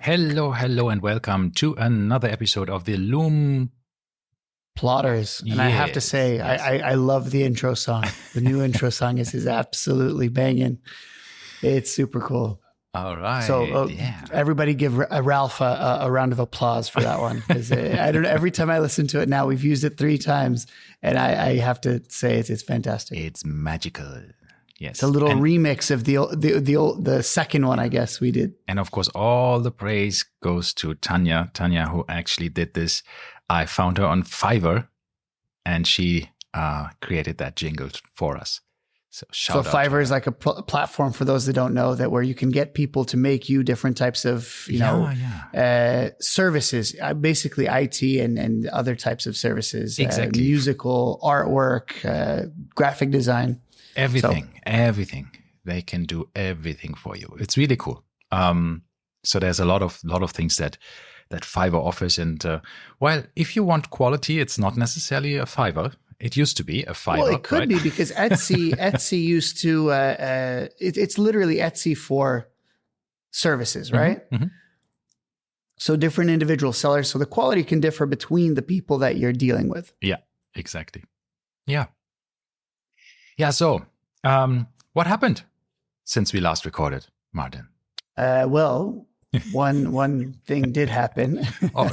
Hello, and welcome to another episode of the Lume Plotters. And I have to say, Yes. I love the intro song. The new intro song is absolutely banging. It's super cool. All right. So everybody give Ralph a round of applause for that one. Because I don't know, every time I listen to it now, we've used it 3 times. And I have to say it's fantastic. It's magical. Yes. It's a little remix of the second one, I guess we did. And of course, all the praise goes to Tanya, who actually did this. I found her on Fiverr, and she created that jingle for us. So shout out. Fiverr is like a platform for those that don't know, that where you can get people to make you different types of services, basically IT and other types of services, exactly. Musical, artwork, graphic design. Everything. They can do everything for you. It's really cool. So there's a lot of things that Fiverr offers. And while if you want quality, it's not necessarily a Fiverr. It used to be a Fiverr. Well, it could be, because Etsy used to. It's literally Etsy for services, right? Mm-hmm. So different individual sellers. So the quality can differ between the people that you're dealing with. Yeah, exactly. Yeah. So, what happened since we last recorded, Martin? Well, one thing did happen.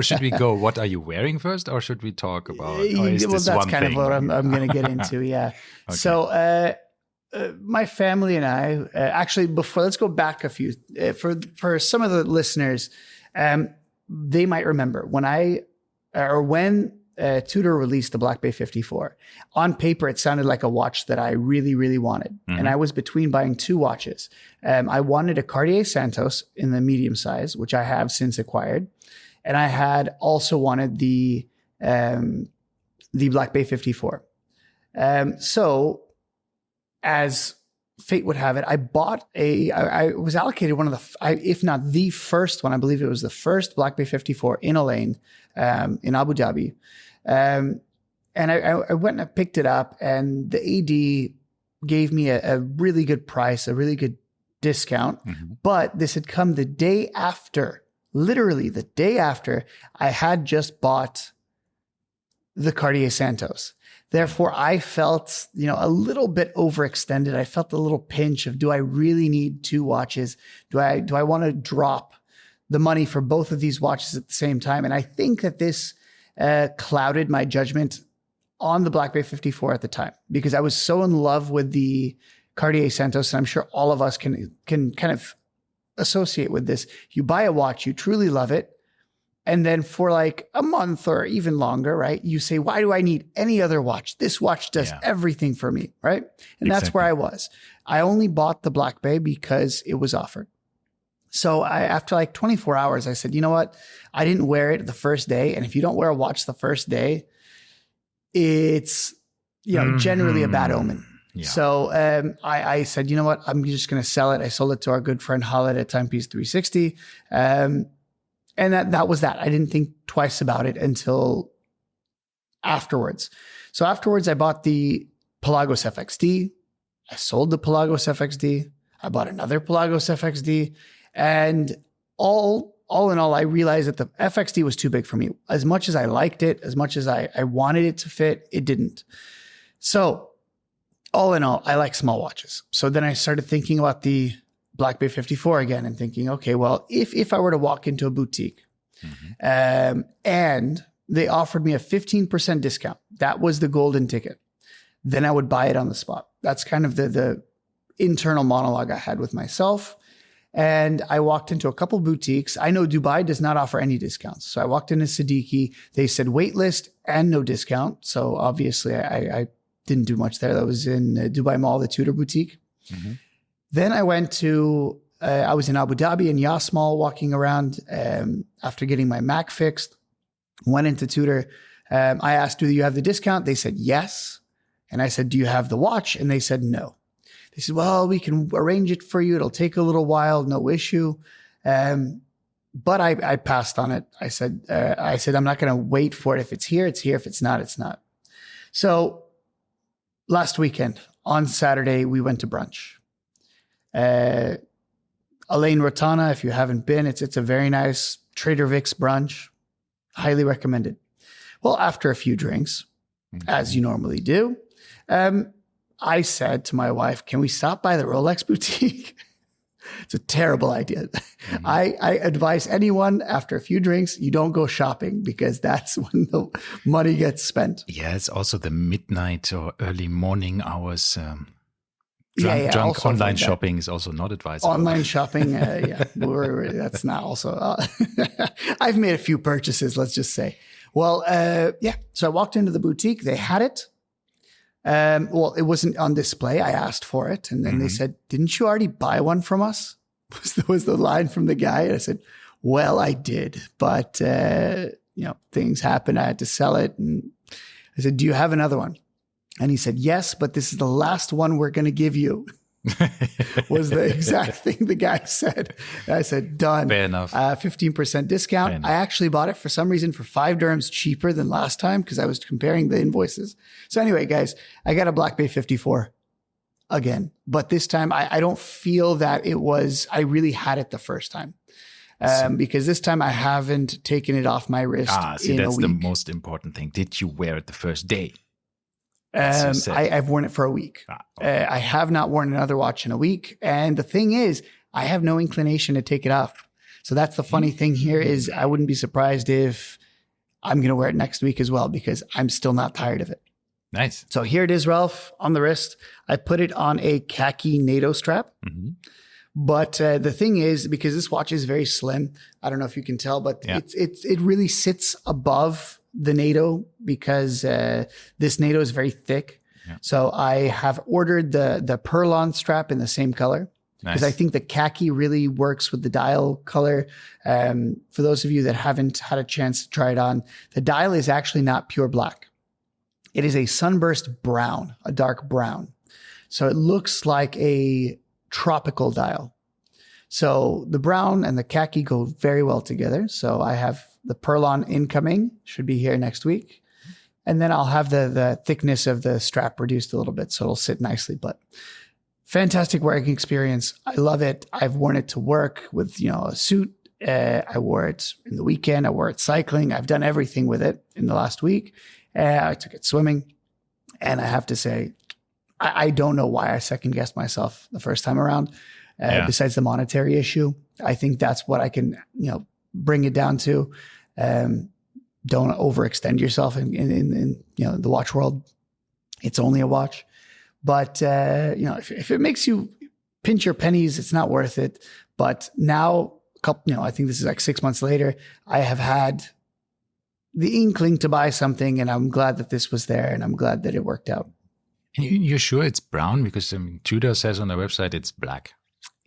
Should we go, what are you wearing first, or should we talk about? That's kind of what I'm going to get into. Yeah. Okay. So, my family and I, actually, let's go back a few. For some of the listeners, they might remember when Tudor released the Black Bay 54. On paper, it sounded like a watch that I really, really wanted. Mm-hmm. And I was between buying 2 watches. I wanted a Cartier Santos in the medium size, which I have since acquired. And I had also wanted the Black Bay 54. So as fate would have it, I bought I was allocated one of if not the first one, I believe it was the first Black Bay 54 in a lane in Abu Dhabi. And I went and I picked it up, and the AD gave me a really good price, a really good discount. Mm-hmm. But this had come the day after, literally the day after I had just bought the Cartier Santos. Therefore, I felt, a little bit overextended. I felt a little pinch of, do I really need 2 watches? Do I want to drop the money for both of these watches at the same time? And I think that this clouded my judgment on the Black Bay 54 at the time, because I was so in love with the Cartier Santos, and I'm sure all of us can kind of associate with this. You buy a watch, you truly love it, and then for like a month or even longer, right, you say, why do I need any other watch? This watch does everything for me, right? And that's where I was. I only bought the Black Bay because it was offered. So after like 24 hours, I said, you know what? I didn't wear it the first day. And if you don't wear a watch the first day, it's, generally a bad omen. Yeah. So I said, you know what? I'm just going to sell it. I sold it to our good friend Khaled at Timepiece 360. And that was that. I didn't think twice about it until afterwards. So afterwards, I bought the Pelagos FXD. I sold the Pelagos FXD. I bought another Pelagos FXD. And all in all, I realized that the FXD was too big for me. As much as I liked it, as much as I wanted it to fit, it didn't. So all in all, I like small watches. So then I started thinking about the Black Bay 54 again and thinking, okay, well, if I were to walk into a boutique and they offered me a 15% discount, that was the golden ticket, then I would buy it on the spot. That's kind of the internal monologue I had with myself. And I walked into a couple boutiques. I know Dubai does not offer any discounts. So I walked into Siddiqui. They said waitlist and no discount. So obviously I didn't do much there. That was in Dubai Mall, the Tudor boutique. Mm-hmm. Then I went to, I was in Abu Dhabi in Yas Mall walking around after getting my Mac fixed. Went into Tudor. I asked, do you have the discount? They said yes. And I said, do you have the watch? And they said no. They said, well, we can arrange it for you. It'll take a little while, no issue. But I passed on it. I said, I'm not going to wait for it. If it's here, it's here. If it's not, it's not. So last weekend on Saturday, we went to brunch. Elaine Rotana, if you haven't been, it's a very nice Trader Vic's brunch. Highly recommended. Well, after a few drinks, as you normally do, I said to my wife, can we stop by the Rolex boutique? It's a terrible idea. Mm-hmm. I advise anyone after a few drinks, you don't go shopping because that's when the money gets spent. Yeah, it's also the midnight or early morning hours. Drunk online shopping is also not advisable. Online shopping, yeah, that's not also. I've made a few purchases, let's just say. Well, yeah. So I walked into the boutique. They had it. Well, it wasn't on display. I asked for it. And then they said, didn't you already buy one from us? Was the line from the guy. And I said, well, I did. But, things happened. I had to sell it. And I said, do you have another one? And he said, yes, but this is the last one we're going to give you. Was the exact thing the guy said. And I said, done. Fair enough. 15% discount. I actually bought it for some reason for 5 dirhams cheaper than last time because I was comparing the invoices. So anyway, guys, I got a Black Bay 54 again. But this time I don't feel that I really had it the first time. Because this time I haven't taken it off my wrist in a week. That's the most important thing. Did you wear it the first day? I've worn it for a week. Okay. I have not worn another watch in a week. And the thing is, I have no inclination to take it off. So that's the funny thing here is I wouldn't be surprised if I'm going to wear it next week as well, because I'm still not tired of it. Nice. So here it is, Ralph, on the wrist. I put it on a khaki NATO strap. Mm-hmm. But the thing is, because this watch is very slim, I don't know if you can tell, but it really sits above the NATO because this NATO is very thick. Yeah. So I have ordered the Perlon strap in the same color because I think the khaki really works with the dial color. For those of you that haven't had a chance to try it on, the dial is actually not pure black. It is a sunburst brown, a dark brown. So it looks like a tropical dial. So the brown and the khaki go very well together. So I have the Perlon incoming, should be here next week. And then I'll have the thickness of the strap reduced a little bit, so it'll sit nicely. But fantastic wearing experience. I love it. I've worn it to work with, a suit. I wore it in the weekend. I wore it cycling. I've done everything with it in the last week. I took it swimming. And I have to say, I don't know why I second guessed myself the first time around. Besides the monetary issue, I think that's what I can, bring it down to. Don't overextend yourself in the watch world. It's only a watch, but if it makes you pinch your pennies, it's not worth it. But now, I think this is like 6 months later, I have had the inkling to buy something, and I'm glad that this was there, and I'm glad that it worked out. You're sure it's brown? Because Tudor says on their website it's black.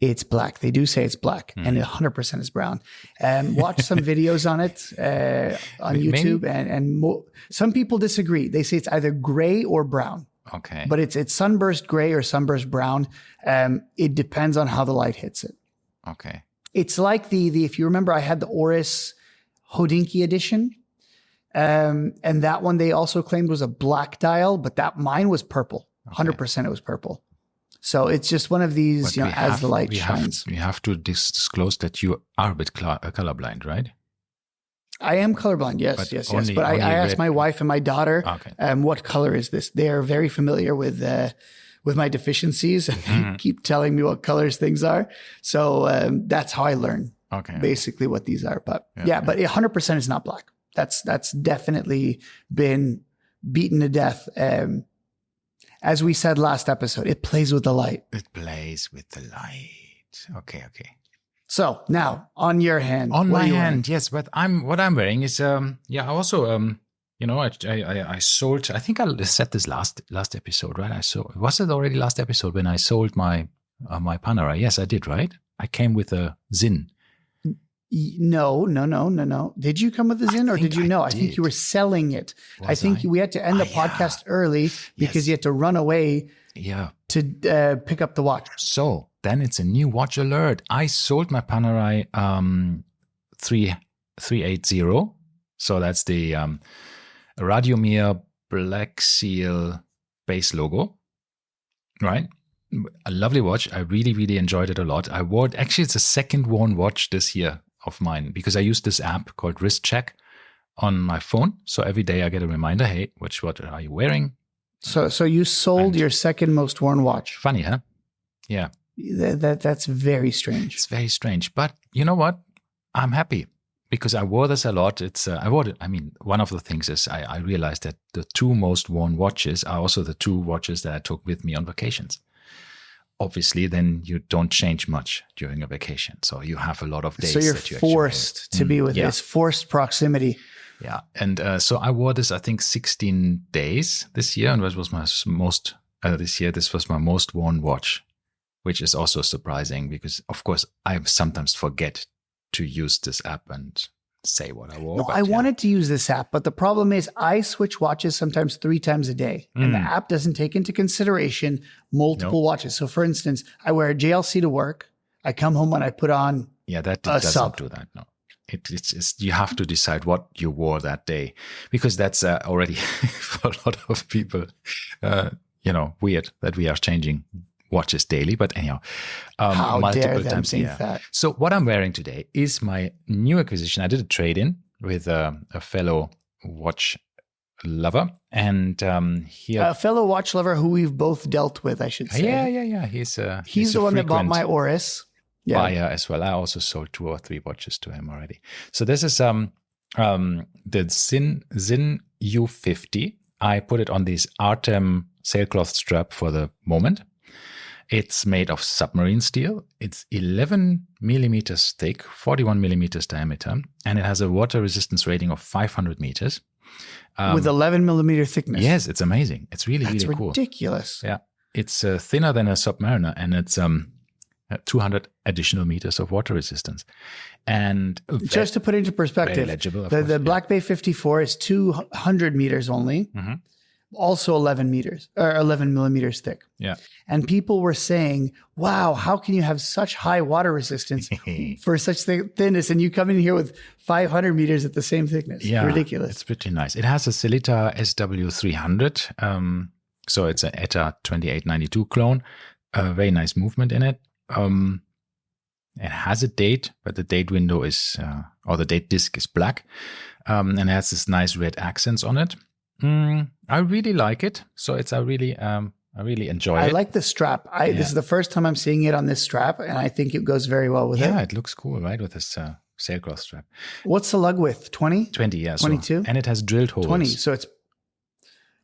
It's black. They do say it's black, and 100% is brown. Watch some videos on it on YouTube, and some people disagree. They say it's either gray or brown. Okay, but it's sunburst gray or sunburst brown. It depends on how the light hits it. Okay, it's like the if you remember, I had the Oris Hodinkee edition, and that one they also claimed was a black dial, but mine was purple. 100% it was purple. So it's just one of these, as the light shines. We have to disclose that you are a bit colorblind, right? I am colorblind, yes. But I asked my wife and my daughter, what color is this? They are very familiar with my deficiencies and they keep telling me what colors things are. So that's how I learn basically what these are. But but 100% is not black. That's definitely been beaten to death. As we said last episode, it plays with the light. It plays with the light. Okay. So now on your hand. On my hand, yes. But what I'm wearing is I also I sold. I think I said this last episode, right? Was it already last episode when I sold my Panerai? Yes, I did, right? I came with a Zin. No. Did you come with the Zin or did you know? I think you were selling it. I think we had to end the podcast early because you had to run away to pick up the watch. So then it's a new watch alert. I sold my Panerai 380. So that's the Radiomir Black Seal base logo, right? a lovely watch. I really, really enjoyed it a lot. I wore it. Actually, it's the second worn watch this year of mine because I use this app called Wrist Check on my phone. So every day I get a reminder, hey, which watch are you wearing? So you sold your second most worn watch. Funny, huh? Yeah. That's very strange. It's very strange. But you know what? I'm happy because I wore this a lot. I wore it. I mean, one of the things is I realized that the two most worn watches are also the two watches that I took with me on vacations. Obviously, then you don't change much during a vacation. So you have a lot of days. So you're that you forced to be with this, forced proximity. Yeah. And so I wore this, I think, 16 days this year. And this was my most, this was my most worn watch, which is also surprising because, of course, I sometimes forget to use this app and say what I wore. No, I wanted to use this app, but the problem is I switch watches sometimes 3 times a day, and the app doesn't take into consideration multiple watches. So, for instance, I wear a JLC to work. I come home and I put on that doesn't do that. No, it's you have to decide what you wore that day because that's already for a lot of people, weird that we are changing watches daily, but anyhow, how multiple dare them times. think that? So what I'm wearing today is my new acquisition. I did a trade-in with a fellow watch lover, and a fellow watch lover who we've both dealt with, I should say. Yeah. He's the one that bought my Oris. Yeah. Buyer as well. I also sold 2 or 3 watches to him already. So this is the Zin U50. I put it on this Artem sailcloth strap for the moment. It's made of submarine steel. It's 11 millimeters thick, 41 millimeters diameter, and it has a water resistance rating of 500 meters. With 11 millimeter thickness. Yes, it's amazing. It's really, That's really cool. Ridiculous. Yeah. It's thinner than a Submariner, and it's 200 additional meters of water resistance. And just to put into perspective, the Black Bay 54 is 200 meters only. Mm-hmm. Also 11 millimeters thick. Yeah. And people were saying, wow, how can you have such high water resistance for such thinness? And you come in here with 500 meters at the same thickness. Yeah. Ridiculous. It's pretty nice. It has a Sellita SW300. So it's an ETA 2892 clone. Very nice movement in it. It has a date, but the date window is, or the date disc is black. And it has this nice red accents on it. I really like it. So I really enjoy it. I like the strap. This is the first time I'm seeing it on this strap, and I think it goes very well with it. Yeah, it looks cool, right? With this sailcloth strap. What's the lug width? 20? 20, yeah. 22? And it has drilled holes. 20. So it's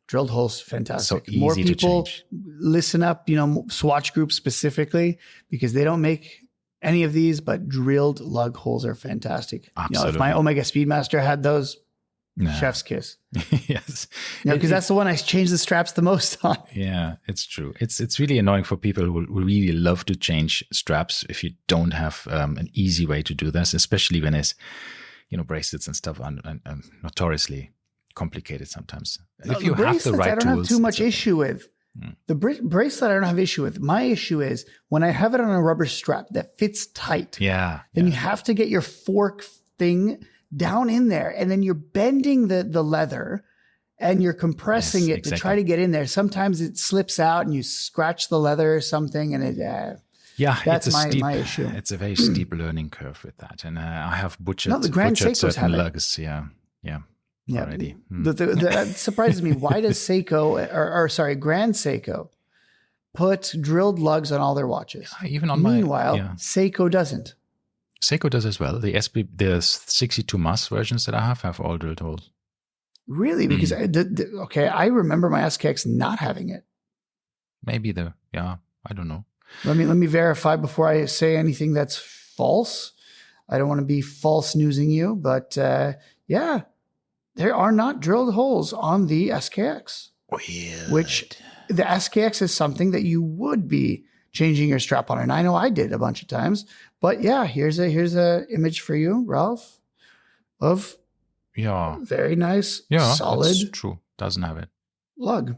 drilled holes, fantastic. So easy More people to change. Listen up, Swatch Group specifically, because they don't make any of these, but drilled lug holes are fantastic. Absolutely. If my Omega Speedmaster had those, chef's kiss. Yes. Because that's the one I change the straps the most on. Yeah, it's true. It's really annoying for people who really love to change straps if you don't have an easy way to do this, especially when it's, bracelets and stuff are notoriously complicated sometimes. If you have the right tools. I don't have too much issue with. The bracelet I don't have issue with. My issue is when I have it on a rubber strap that fits tight. Yeah. Then you have to get your fork thing down in there, and then you're bending the leather and you're compressing it to try to get in there. Sometimes it slips out and you scratch the leather or something, and that's my issue. It's a very steep learning curve with that. And I have butchered the Grand Seikos certain lugs. Yeah. Already. That surprises me. Why does Grand Seiko put drilled lugs on all their watches? Even on Meanwhile, Seiko doesn't. Seiko does as well. The 62 Mass versions that I have all drilled holes. Really? Because I remember my SKX not having it. Maybe I don't know. Let me verify before I say anything that's false. I don't want to be false newsing you, but there are not drilled holes on the SKX. Weird. Which the SKX is something that you would be changing your strap on, and I know I did a bunch of times. But here's a image for you, Ralph, of very nice, solid. That's true. Doesn't have it. Lug.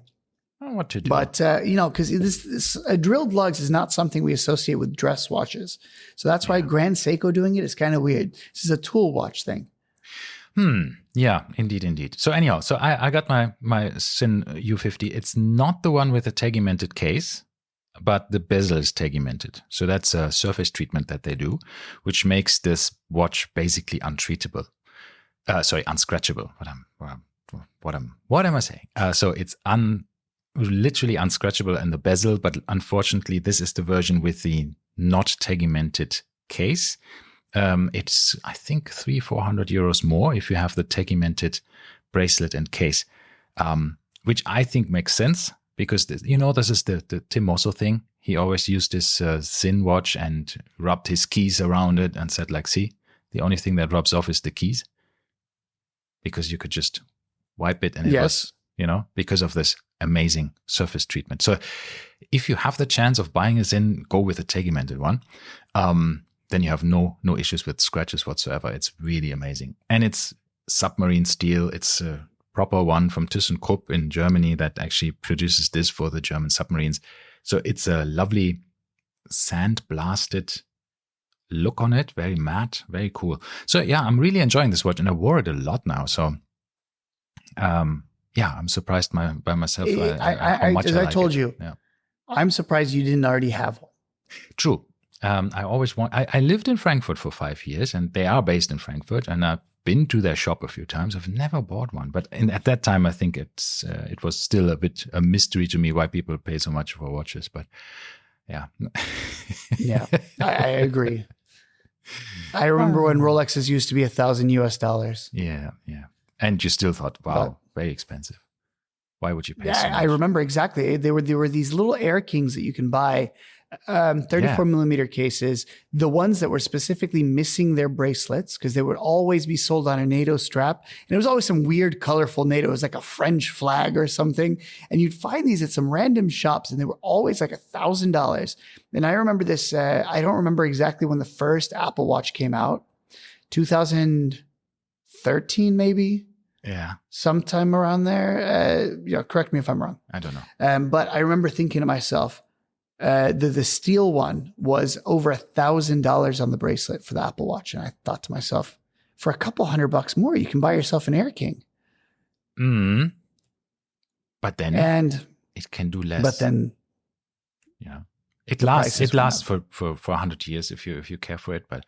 I don't know what to do. But because this drilled lugs is not something we associate with dress watches, so that's why Grand Seiko doing it is kind of weird. This is a tool watch thing. Yeah, indeed. So anyhow, I got my Sin U50. It's not the one with the tegimented case, but the bezel is tegimented. So that's a surface treatment that they do, which makes this watch basically untreatable. Unscratchable. What am I saying? So it's literally unscratchable in the bezel, but unfortunately, this is the version with the not tegimented case. It's, I think, 300-400 euros more if you have the tegimented bracelet and case, which I think makes sense because, this is the Tim Mosso thing. He always used this thin watch and rubbed his keys around it and said, like, see, the only thing that rubs off is the keys, because you could just wipe it and it was, because of this amazing surface treatment. So if you have the chance of buying a Zin, go with a tegimented one. Then you have no issues with scratches whatsoever. It's really amazing. And it's submarine steel. It's a proper one from ThyssenKrupp in Germany that actually produces this for the German submarines. So it's a lovely sand-blasted look on it, very matte, very cool. So yeah, I'm really enjoying this watch, and I wore it a lot now. So I'm surprised by myself how much as I I like told it. you, Yeah. I'm surprised you didn't already have one. True. I always I lived in Frankfurt for 5 years, and they are based in Frankfurt, and I've been to their shop a few times. I've never bought one, but at that time, I think it was still a bit a mystery to me why people pay so much for watches. But yeah, yeah, I agree. I remember when Rolexes used to be $1,000 US. Yeah, and you still thought, wow, very expensive. Why would you pay so much? I remember exactly. There were these little Air Kings that you can buy. 34 millimeter cases, the ones that were specifically missing their bracelets, because they would always be sold on a NATO strap. And it was always some weird, colorful NATO. It was like a French flag or something. And you'd find these at some random shops, and they were always like $1,000. And I remember this, I don't remember exactly when the first Apple Watch came out, 2013 maybe. Yeah. Sometime around there. Correct me if I'm wrong. I don't know. But I remember thinking to myself, the steel one was over $1,000 on the bracelet for the Apple Watch. And I thought to myself, for a couple $100 more, you can buy yourself an Air King. But then it can do less. But then it lasts for 100 years if you care for it. But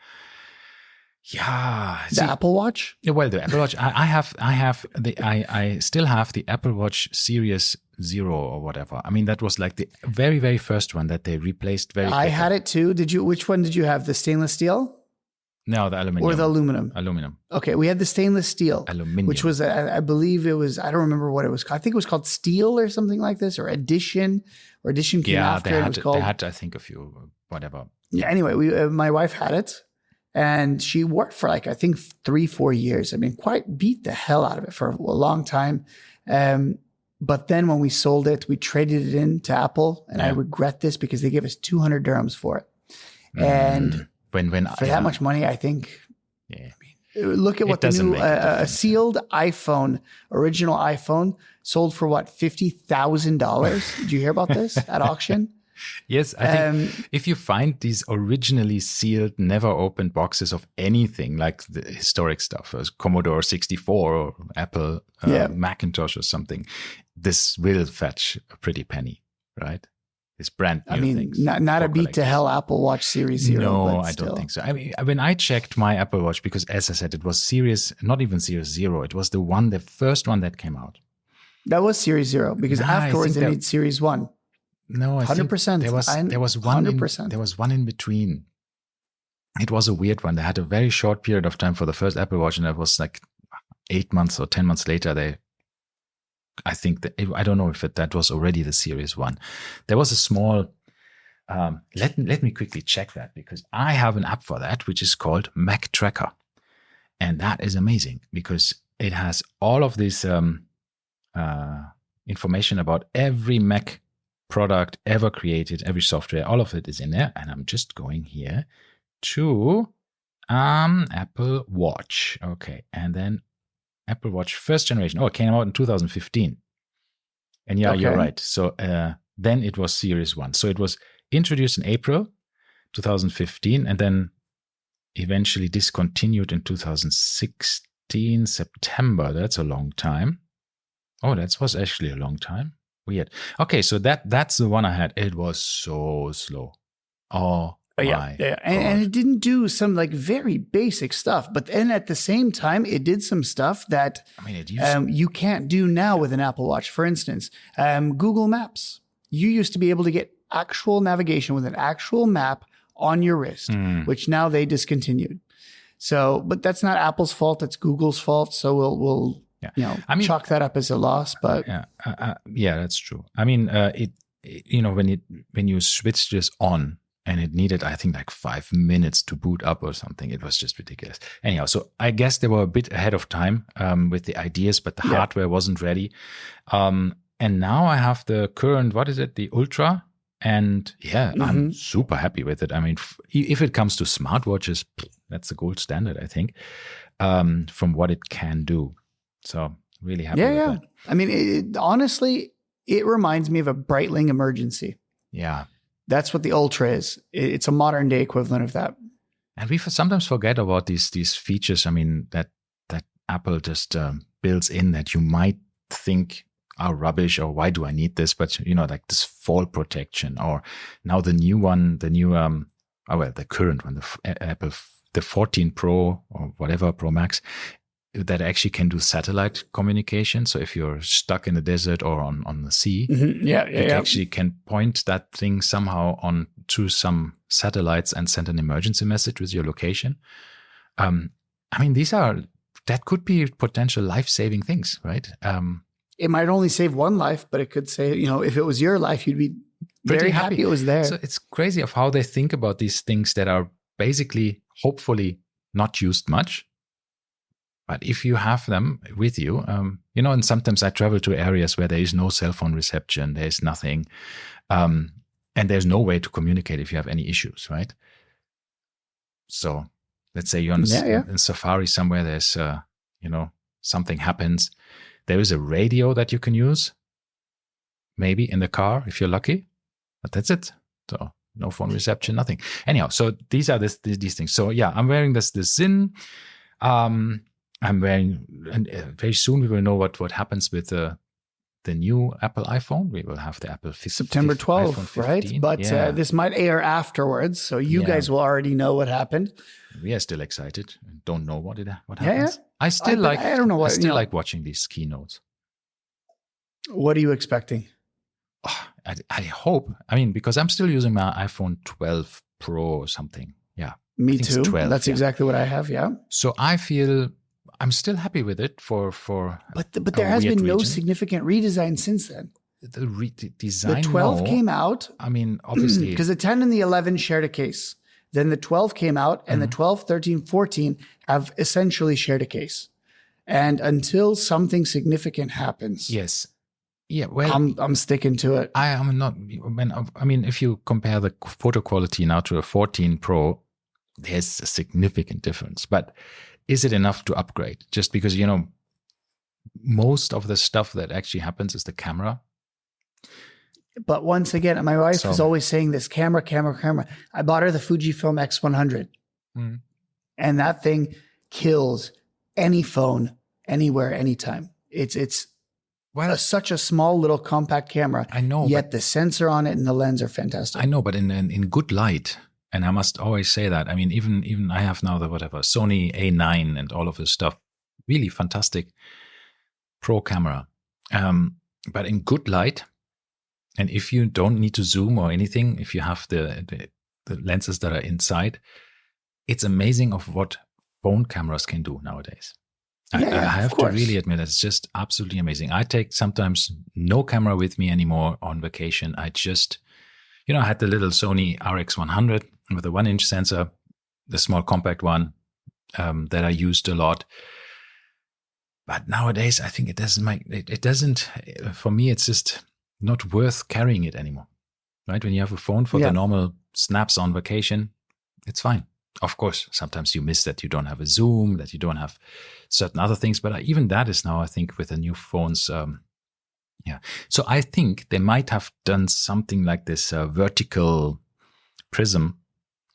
the Apple Watch? Well, the Apple Watch, I still have the Apple Watch Series 0 or whatever. I mean, that was like the very, very first one that they replaced very quickly. I had it too. Which one did you have? The stainless steel? No, the aluminum. Or the aluminum? Aluminum. Okay, we had the stainless steel. Aluminum. Which was, I believe it was, I don't remember what it was called. I think it was called Steel or something like this, or Edition came after. They had, I think, a few, whatever. Yeah, anyway, my wife had it. And she worked for I think 3-4 years. I mean, quite beat the hell out of it for a long time. But then when we sold it, we traded it in to Apple. And I regret this because they gave us 200 dirhams for it. And for that much money, I think, look at what the new sealed iPhone, original iPhone, sold for what, $50,000? Did you hear about this at auction? Yes, I think if you find these originally sealed, never opened boxes of anything like the historic stuff, as Commodore 64 or Apple Macintosh or something, this will fetch a pretty penny, right? It's brand new things. Not a beat to hell Apple Watch Series 0. No, I don't think so. I mean, when I checked my Apple Watch, because as I said, it was not even Series 0. It was the first one that came out. That was Series 0 because afterwards they made Series 1. No, I 100%. think there was one. 100%. There was one in between. It was a weird one. They had a very short period of time for the first Apple Watch, and it was like 8 months or 10 months later. I don't know if that was already the Series 1. There was a small. Let me quickly check that because I have an app for that, which is called Mac Tracker, and that is amazing because it has all of this information about every Mac product ever created, every software, all of it is in there. And I'm just going here to Apple Watch. Okay. And then Apple Watch first generation. Oh, it came out in 2015. And you're right. So then it was Series 1. So it was introduced in April 2015 and then eventually discontinued in 2016 September. That's a long time. Oh, that was actually a long time. Weird. Okay, so that's the one I had. It was so slow. Oh my And God. it didn't do some like very basic stuff, but then at the same time, it did some stuff that I mean, it used you can't do now with an Apple Watch. For instance, Google Maps. You used to be able to get actual navigation with an actual map on your wrist, which now they discontinued. So, but that's not Apple's fault; it's Google's fault. So we'll chalk that up as a loss. But yeah, that's true. I mean, when you switch this on, and it needed, I think, like 5 minutes to boot up or something. It was just ridiculous. Anyhow, so I guess they were a bit ahead of time with the ideas, but the hardware wasn't ready. And now I have the current, what is it, the Ultra? And I'm super happy with it. I mean, if it comes to smartwatches, that's the gold standard, I think, from what it can do. So really happy with that. I mean, honestly, it reminds me of a Breitling Emergency. Yeah. That's what the Ultra is. It's a modern day equivalent of that. And we sometimes forget about these features. I mean, that Apple just builds in that you might think are rubbish, or why do I need this? But like this fall protection, or now the new one, the current one, the 14 Pro or whatever, Pro Max, that actually can do satellite communication. So if you're stuck in the desert or on the sea, you actually can point that thing somehow on to some satellites and send an emergency message with your location. I mean, that could be potential life-saving things, right? It might only save one life, but it could say, if it was your life, you'd be very happy it was there. So it's crazy of how they think about these things that are basically, hopefully, not used much. But if you have them with you, and sometimes I travel to areas where there is no cell phone reception, there's nothing, and there's no way to communicate if you have any issues, right? So let's say you're in safari somewhere, there's, something happens. There is a radio that you can use, maybe in the car if you're lucky, but that's it. So no phone reception, nothing. Anyhow, so these are these things. So yeah, I'm wearing this Zin. I'm wearing, and very soon we will know what happens with the new Apple iPhone. We will have the Apple 15, September 12th, right? But this might air afterwards, so you guys will already know what happened. We are still excited and don't know what happens. I don't know. I still like watching these keynotes. What are you expecting? Oh, I hope. I mean, because I'm still using my iPhone 12 Pro or something. Yeah. Me too. 12, That's exactly what I have. Yeah. So I feel I'm still happy with it for. But there has been no significant redesign since then. The design. The 12 came out. I mean, obviously, because the 10 and the 11 shared a case. Then the 12 came out, and the 12, 13, 14 have essentially shared a case. And until something significant happens, yes, yeah, well, I'm sticking to it. I am not. I mean, if you compare the photo quality now to a 14 Pro, there's a significant difference. But is it enough to upgrade? Just because most of the stuff that actually happens is the camera. But once again, my wife is always saying this camera. I bought her the Fujifilm X100. And that thing kills any phone, anywhere, anytime. It's such a small little compact camera. I know. Yet the sensor on it and the lens are fantastic. I know, but in good light, and I must always say that. I mean, even I have now the Sony A9 and all of this stuff. Really fantastic pro camera. But in good light, and if you don't need to zoom or anything, if you have the lenses that are inside, it's amazing of what phone cameras can do nowadays. I have to really admit, it's just absolutely amazing. I take sometimes no camera with me anymore on vacation. I just, I had the little Sony RX100 with a 1-inch sensor, the small compact one that I used a lot. But nowadays, I think it doesn't, for me, it's just not worth carrying it anymore, right? When you have a phone for the normal snaps on vacation, it's fine. Of course, sometimes you miss that you don't have a zoom, that you don't have certain other things, but even that is now, I think, with the new phones. So I think they might have done something like this vertical prism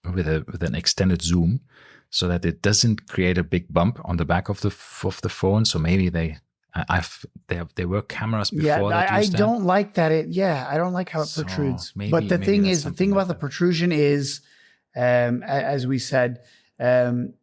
with an extended zoom, so that it doesn't create a big bump on the back of the phone. So maybe they There were cameras Yeah, before that I used that. don't like that. I don't like how it So protrudes. maybe- But the maybe thing that's is, the something thing like about the that. protrusion is, as we said, the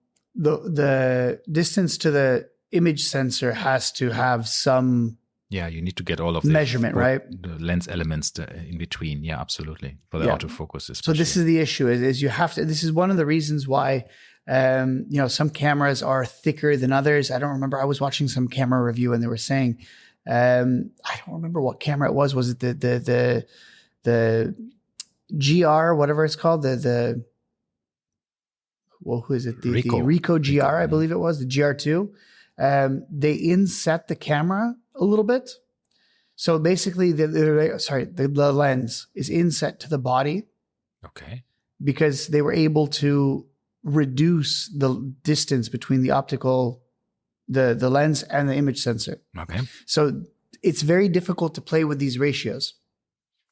distance to the image sensor has to have some Yeah, you need to get all of measurement, right? The lens elements in between. Yeah, absolutely. For the Yeah. autofocus, especially. So this is the issue: is you have to. This is one of the reasons why. Some cameras are thicker than others. I don't remember. I was watching some camera review and they were saying, I don't remember what camera it was. Was it the GR, whatever it's called? Who is it? The Ricoh GR, I believe it was the GR2. They inset the camera a little bit. So basically the lens is inset to the body. Okay. Because they were able to reduce the distance between the the lens and the image sensor. Okay. So it's very difficult to play with these ratios.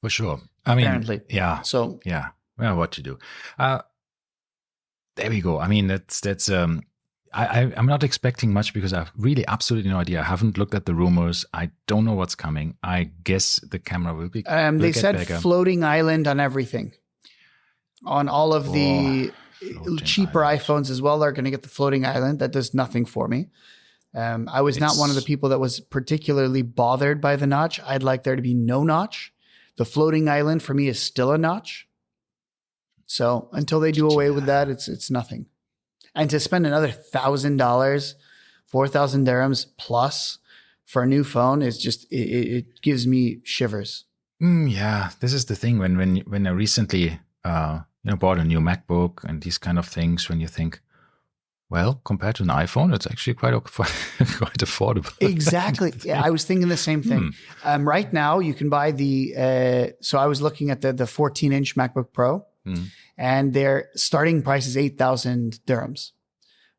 For sure. I mean, apparently. Yeah. So yeah. Well, what to do? There we go. I mean, that's. I'm not expecting much because I've really absolutely no idea. I haven't looked at the rumors. I don't know what's coming. I guess the camera will be. They said bigger. Floating island on everything. On all of the cheaper iPhones as well, they're going to get the floating island. That does nothing for me. I was not one of the people that was particularly bothered by the notch. I'd like there to be no notch. The floating island for me is still a notch. So until they do away with that, it's nothing. And to spend another $1,000, 4,000 dirhams plus for a new phone is just it gives me shivers. Yeah, this is the thing when I recently bought a new MacBook and these kind of things. When you think, well, compared to an iPhone, it's actually quite affordable. Exactly. Yeah, I was thinking the same thing. Right now, you can buy so I was looking at the 14-inch MacBook Pro, and their starting price is 8,000 dirhams.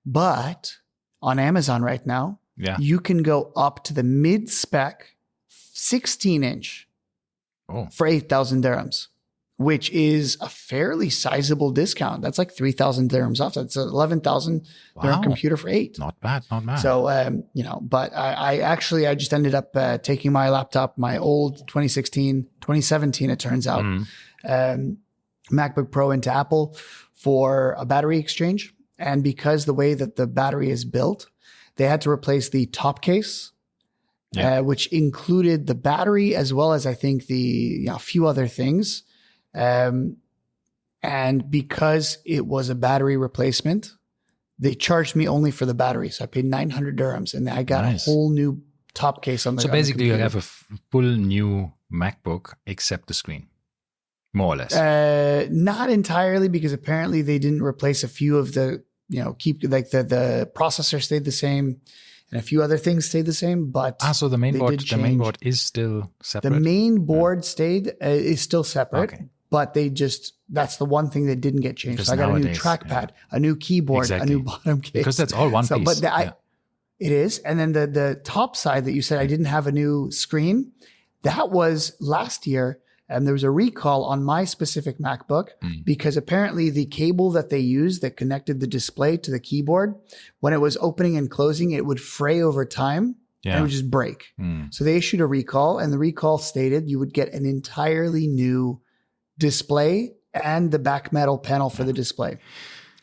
But on Amazon right now, you can go up to the mid-spec 16-inch for 8,000 dirhams. Which is a fairly sizable discount. That's like 3,000 dirhams off. That's 11,000 dirham computer for 8. Not bad. So, but I just ended up taking my laptop, my old 2017, it turns out, MacBook Pro into Apple for a battery exchange. And because the way that the battery is built, they had to replace the top case, which included the battery as well as I think a few other things. And because it was a battery replacement, they charged me only for the battery. So I paid 900 dirhams and I got a whole new top case on the So basically you have a full new MacBook except the screen, more or less. Not entirely, because apparently they didn't replace a few of the, the processor stayed the same and a few other things stayed the same, but so the main board is still separate. The main board is still separate. Okay. But that's the one thing that didn't get changed. Because so I got a new trackpad, a new keyboard, a new bottom case. Because that's all one piece. But it is. And then the top side that you said I didn't have a new screen, that was last year. And there was a recall on my specific MacBook because apparently the cable that they used that connected the display to the keyboard, when it was opening and closing, it would fray over time. And it would just break. So they issued a recall, and the recall stated you would get an entirely new display and the back metal panel for the display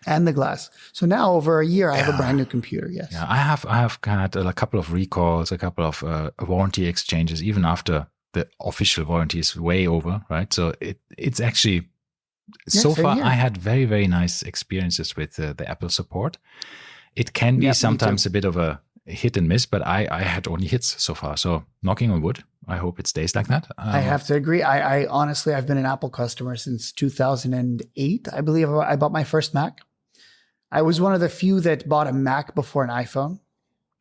and the glass. So now over a year, I have a brand new computer. Yes. Yeah, I have had a couple of recalls, a couple of warranty exchanges, even after the official warranty is way over, right? So it's actually, so far I had very, very nice experiences with the Apple support. It can be sometimes a bit of a hit and miss, but I had only hits so far. So knocking on wood, I hope it stays like that. I have to agree. I honestly, I've been an Apple customer since 2008. I believe I bought my first Mac. I was one of the few that bought a Mac before an iPhone,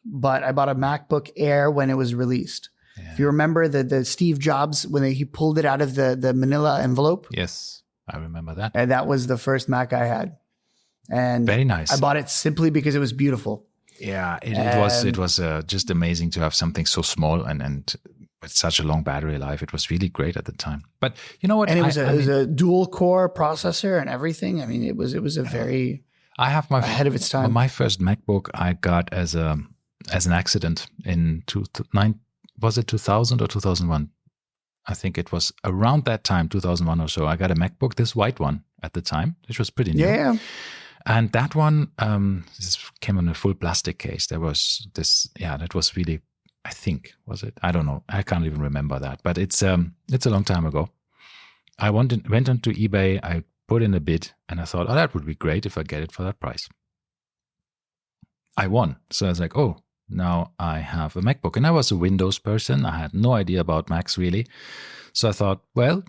but I bought a MacBook Air when it was released. Yeah. If you remember the Steve Jobs, when he pulled it out of the manila envelope. Yes, I remember that. And that was the first Mac I had. And very nice. I bought it simply because it was beautiful. Yeah, it was just amazing to have something so small and with such a long battery life. It was really great at the time. But you know what? And it was a dual core processor and everything. I mean, it was a very ahead of its time. My first MacBook I got as a as an accident in was it 2000 or 2001? I think it was around that time, 2001 or so. I got a MacBook, this white one at the time, which was pretty new. Yeah. And that one, this came in a full plastic case. There was this, that was really, I think, was it? I don't know. I can't even remember that. But it's a long time ago. I went onto eBay. I put in a bid, and I thought, that would be great if I get it for that price. I won. So I was like, now I have a MacBook. And I was a Windows person. I had no idea about Macs really. So I thought, well,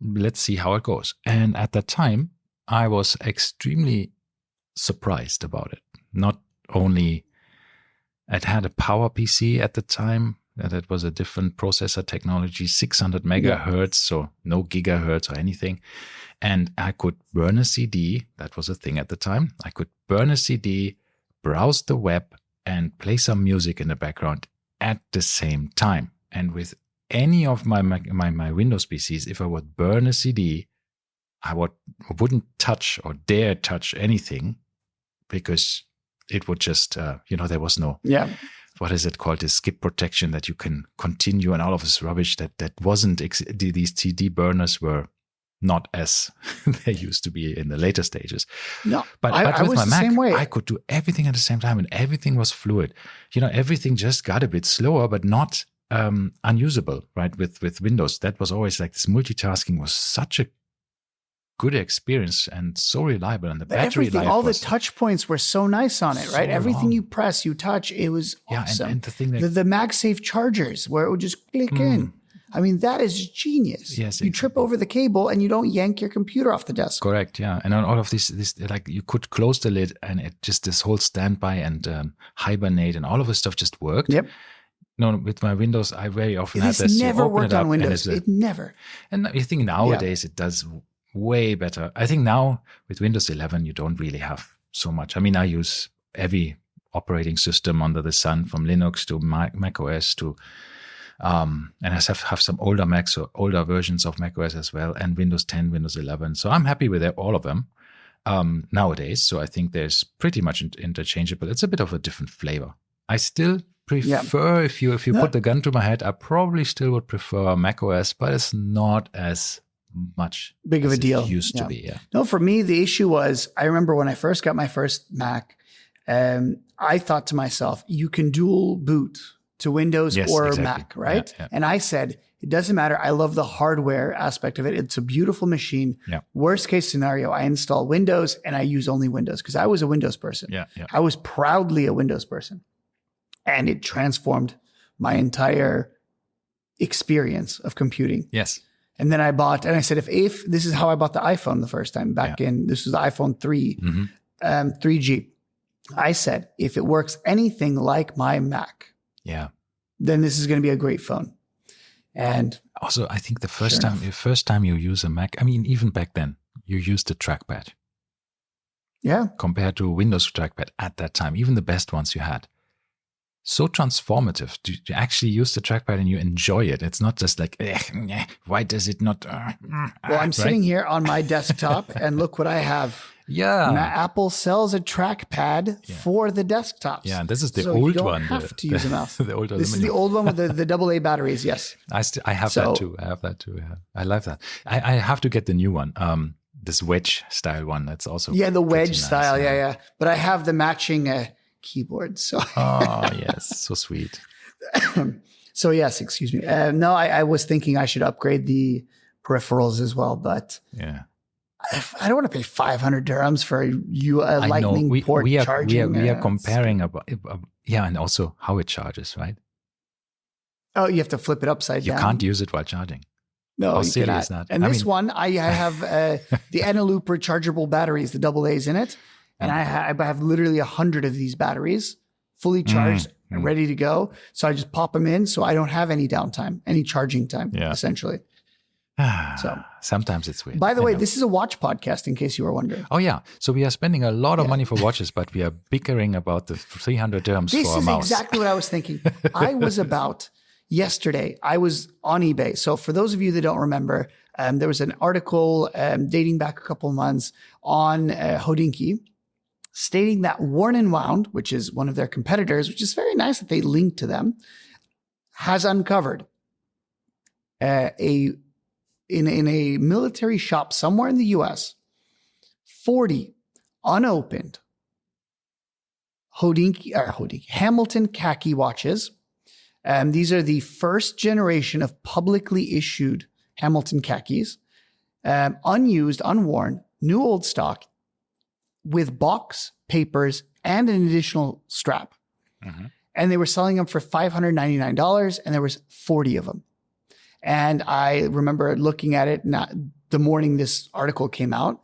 let's see how it goes. And at that time, I was extremely surprised about it. Not only it had a Power PC at the time, that was a different processor technology, 600 megahertz, so no gigahertz or anything. And I could burn a CD. That was a thing at the time. I could burn a CD, browse the web, and play some music in the background at the same time. And with any of my Windows PCs, if I would burn a CD, I wouldn't touch or dare touch anything, because it would just, there was no, what is it called, the skip protection that you can continue and all of this rubbish that wasn't, these CD burners were not as they used to be in the later stages. No, but with my Mac, I could do everything at the same time, and everything was fluid. Everything just got a bit slower, but not unusable, right? With Windows, that was always like this multitasking was such a good experience and so reliable, and the battery life. All the touch points were so nice on it, right? Everything you press, you touch, it was awesome. And the thing that the MagSafe chargers, where it would just click in. I mean, that is genius. Yes, you trip over the cable and you don't yank your computer off the desk. Correct, yeah. And on all of this, like you could close the lid, and it just this whole standby and hibernate and all of this stuff just worked. Yep. No, with my Windows, I very often had this. This. Never worked on Windows. It never. And I think nowadays it does way better. I think now with Windows 11, you don't really have so much. I mean, I use every operating system under the sun, from Linux to Mac OS to, and I have some older Macs or older versions of Mac OS as well, and Windows 10, Windows 11. So I'm happy with all of them nowadays. So I think there's pretty much interchangeable. It's a bit of a different flavor. I still prefer, if you put the gun to my head, I probably still would prefer Mac OS, but it's not as much big of a deal it used to be. Yeah. No, for me, the issue was, I remember when I first got my first Mac, I thought to myself, you can dual boot to Windows or Mac, right? Yeah. And I said, it doesn't matter. I love the hardware aspect of it. It's a beautiful machine. Yeah. Worst case scenario, I install Windows and I use only Windows, because I was a Windows person. Yeah. I was proudly a Windows person. And it transformed my entire experience of computing. Yes. And then I said, if this is how I bought the iPhone the first time this was the iPhone 3, 3G. I said, if it works anything like my Mac, then this is going to be a great phone. And also, I think the first time you use a Mac, I mean, even back then, you used the trackpad. Yeah. Compared to a Windows trackpad at that time, even the best ones you had. So transformative. You actually use the trackpad and you enjoy it. It's not just like, why does it not? Well, I'm sitting here on my desktop and look what I have. Yeah. Apple sells a trackpad for the desktops. Yeah, and this is the old one. You don't have to use a mouse. The old this is the old one with the AA batteries, yes. I have that too. Yeah. I love that. I have to get the new one. This wedge style one. That's also the wedge style. Yeah. But I have the matching keyboard. So yes, so sweet. So yes, excuse me. No, I was thinking I should upgrade the peripherals as well, but I don't want to pay 500 dirhams for a lightning port charging. We are comparing and also how it charges, right? Oh, you have to flip it upside down. You can't use it while charging. No, how you silly cannot. is that? And this one, I have the Eneloop rechargeable batteries, the AA's in it. And I have literally 100 of these batteries fully charged and ready to go. So I just pop them in, so I don't have any downtime, any charging time, essentially. So sometimes it's weird. By the way, this is a watch podcast, in case you were wondering. Oh yeah, so we are spending a lot of money for watches, but we are bickering about the 300 dirhams for a mouse. This is exactly what I was thinking. Yesterday, I was on eBay. So for those of you that don't remember, there was an article dating back a couple of months on Hodinkee. stating that Worn and Wound, which is one of their competitors, which is very nice that they linked to them, has uncovered in a military shop somewhere in the US, 40 unopened Hamilton khaki watches. These are the first generation of publicly issued Hamilton khakis, unused, unworn, new old stock, with box, papers, and an additional strap. Mm-hmm. And they were selling them for $599, and there was 40 of them. And I remember looking at it the morning this article came out,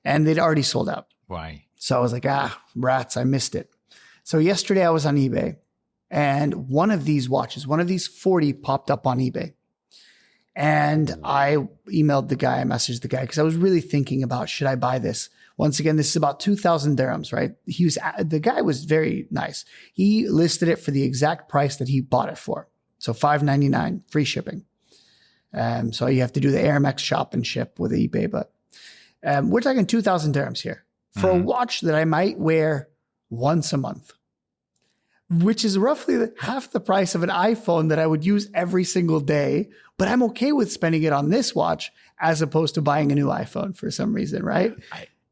and they'd already sold out. Why? So I was like, rats, I missed it. So yesterday I was on eBay, and one of these watches, one of these 40 popped up on eBay. And I emailed the guy, I messaged the guy, because I was really thinking about, should I buy this? Once again, this is about 2,000 dirhams, right? The guy was very nice. He listed it for the exact price that he bought it for. So $599, free shipping. So you have to do the Airmex shop and ship with eBay, but we're talking 2,000 dirhams here for a watch that I might wear once a month, which is roughly half the price of an iPhone that I would use every single day. But I'm okay with spending it on this watch as opposed to buying a new iPhone for some reason, right?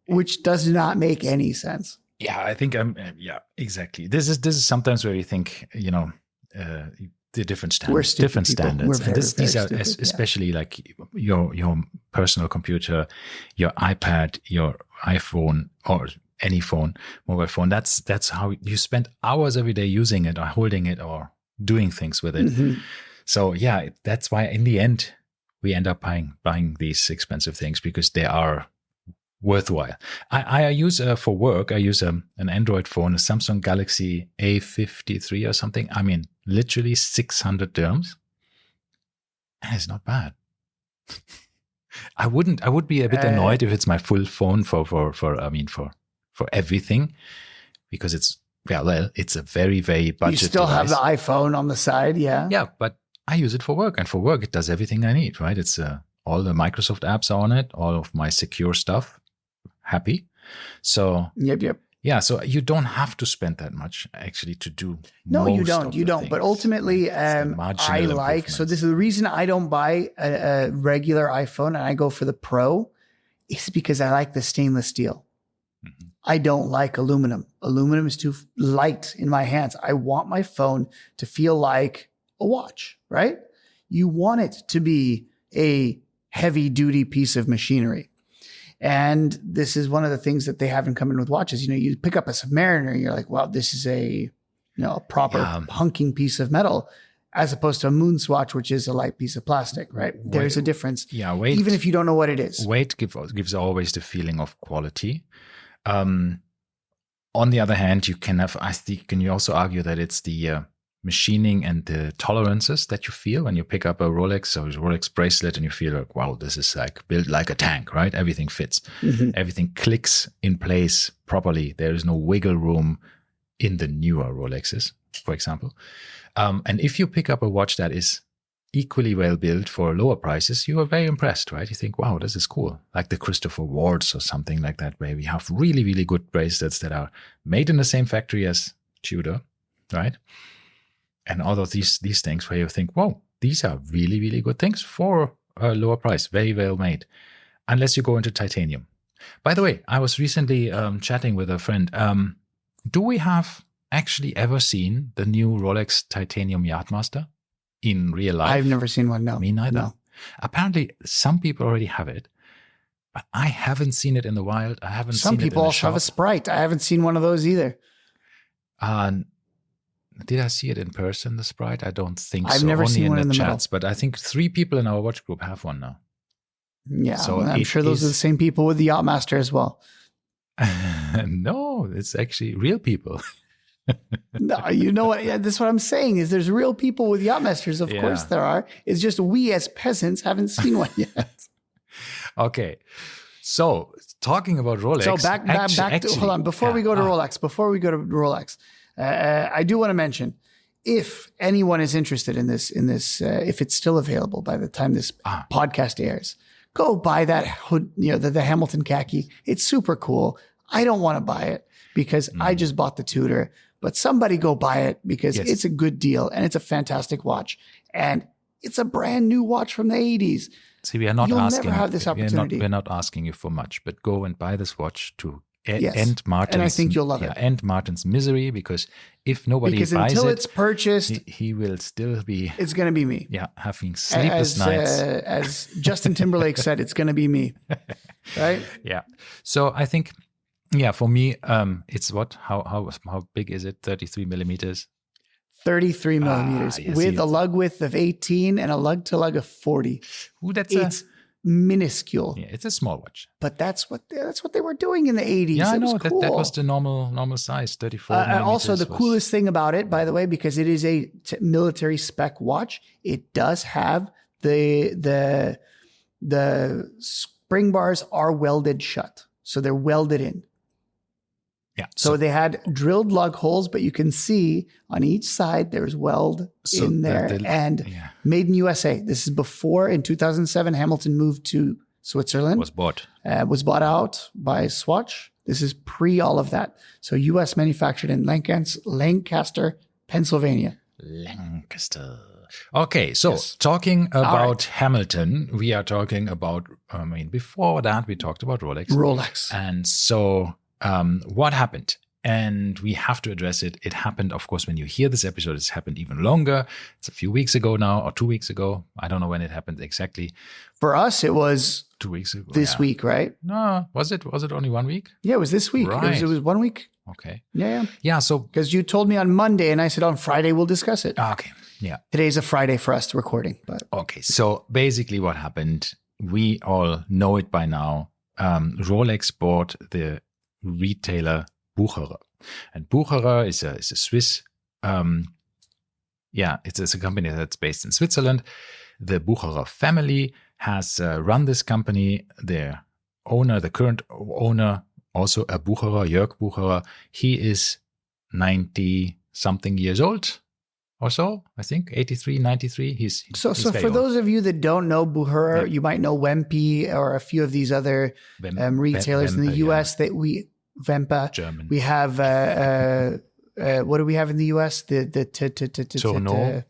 Which does not make any sense. Yeah, I think yeah, exactly. This is sometimes where you think, the different standards. Different standards. And these are especially like your personal computer, your iPad, your iPhone, or any phone, mobile phone. That's how you spend hours every day using it or holding it or doing things with it. Mm-hmm. So yeah, that's why in the end we end up buying these expensive things, because they are worthwhile. I use for work, I use an Android phone, a Samsung Galaxy A53 or something. I mean, literally 600 dirhams. And it's not bad. I would be a bit annoyed if it's my full phone for everything, because it's a very, very budget. You still device. have the iPhone on the side, yeah? Yeah, but I use it for work, and for work it does everything I need, right? It's all the Microsoft apps are on it, all of my secure stuff. Happy. So yep. Yeah, so you don't have to spend that much actually to do. No, most you don't. Of You the don't. things. But ultimately, I like. So this is the reason I don't buy a regular iPhone and I go for the Pro, is because I like the stainless steel. Mm-hmm. I don't like aluminum. Aluminum is too light in my hands. I want my phone to feel like a watch, right? You want it to be a heavy duty piece of machinery. And this is one of the things that they have in common with watches. You pick up a Submariner and you're like, wow, this is a proper hunking piece of metal, as opposed to a Moonswatch, which is a light piece of plastic, right? There's a difference. Yeah, weight, even if you don't know what it is. Weight gives always the feeling of quality. On the other hand, you can also argue that it's the machining and the tolerances that you feel when you pick up a Rolex or a Rolex bracelet and you feel like, wow, this is like built like a tank, right? Everything fits. Mm-hmm. Everything clicks in place properly. There is no wiggle room in the newer Rolexes, for example. And if you pick up a watch that is equally well built for lower prices, you are very impressed, right? You think, wow, this is cool. Like the Christopher Wards or something like that, where we have really, really good bracelets that are made in the same factory as Tudor, right? And all of these things where you think, whoa, these are really, really good things for a lower price, very well made, unless you go into titanium. By the way, I was recently chatting with a friend. Do we have actually ever seen the new Rolex Titanium Yachtmaster in real life? I've never seen one, no. Me neither. No. Apparently, some people already have it, but I haven't seen it in the wild. I haven't seen it in the shop. Some people also have a Sprite. I haven't seen one of those either. Did I see it in person, the Sprite? I don't think I've so. never Only seen one in the chats, but I think 3 people in our watch group have one now. Yeah, so I'm sure those are the same people with the Yachtmaster as well. No, it's actually real people. No, you know what? Yeah, that's what I'm saying is there's real people with Yachtmasters. Of course there are. It's just we as peasants haven't seen one yet. Okay. So talking about Rolex. So back to, hold on. Before we go to Rolex, I do want to mention, if anyone is interested in this, if it's still available by the time this podcast airs, go buy that hood, the Hamilton khaki. It's super cool. I don't want to buy it because I just bought the Tudor, but somebody go buy it because it's a good deal and it's a fantastic watch. And it's a brand new watch from the 80s. See, we are not You'll asking. never have this opportunity. We're not asking you for much, but go and buy this watch to Yes. end Martin's. And I think you'll love it. End Martin's misery, because if nobody buys until it, it's purchased, he will still be. It's going to be me. Yeah, having sleepless nights. As Justin Timberlake said, it's going to be me. Right? Yeah. So I think, for me, it's what? How big is it? 33 millimeters. 33 millimeters with a lug width of 18 and a lug to lug of 40. Ooh, it's minuscule. Yeah, it's a small watch. But that's what they were doing in the 80s. Yeah, I know cool. that was the normal size, 34 and also the coolest thing about it, by the way, because it is a military spec watch, it does have the spring bars are welded shut. So they're welded in. Yeah. So they had drilled lug holes, but you can see on each side there's weld in there. Made in USA. This is before, in 2007, Hamilton moved to Switzerland. Was bought out by Swatch. This is pre all of that. So US manufactured in Lancaster, Pennsylvania. Lancaster. Okay, so talking about Hamilton, we are talking about, before that we talked about Rolex. And so what happened? And we have to address it. It happened, of course, when you hear this episode, it's happened even longer. It's a few weeks ago now, or 2 weeks ago. I don't know when it happened exactly. For us, it was 2 weeks ago. This week, right? No, was it only 1 week? Yeah, it was this week. Right. It was 1 week. Okay. Yeah. So because you told me on Monday, and I said on Friday we'll discuss it. Okay. Yeah. Today's a Friday for us recording, but okay. So basically, what happened? We all know it by now. Rolex bought the retailer Bucherer, and Bucherer is a Swiss. It's a company that's based in Switzerland. The Bucherer family has run this company. Their owner, the current owner, also a Bucherer, Jörg Bucherer. He is 90-something years old. Or so, I think, 83, 93. He's for old. Those of you that don't know Bucherer, you might know Wempe or a few of these other retailers in the US that Vempa. German. We have, what do we have in the US? Tourneau.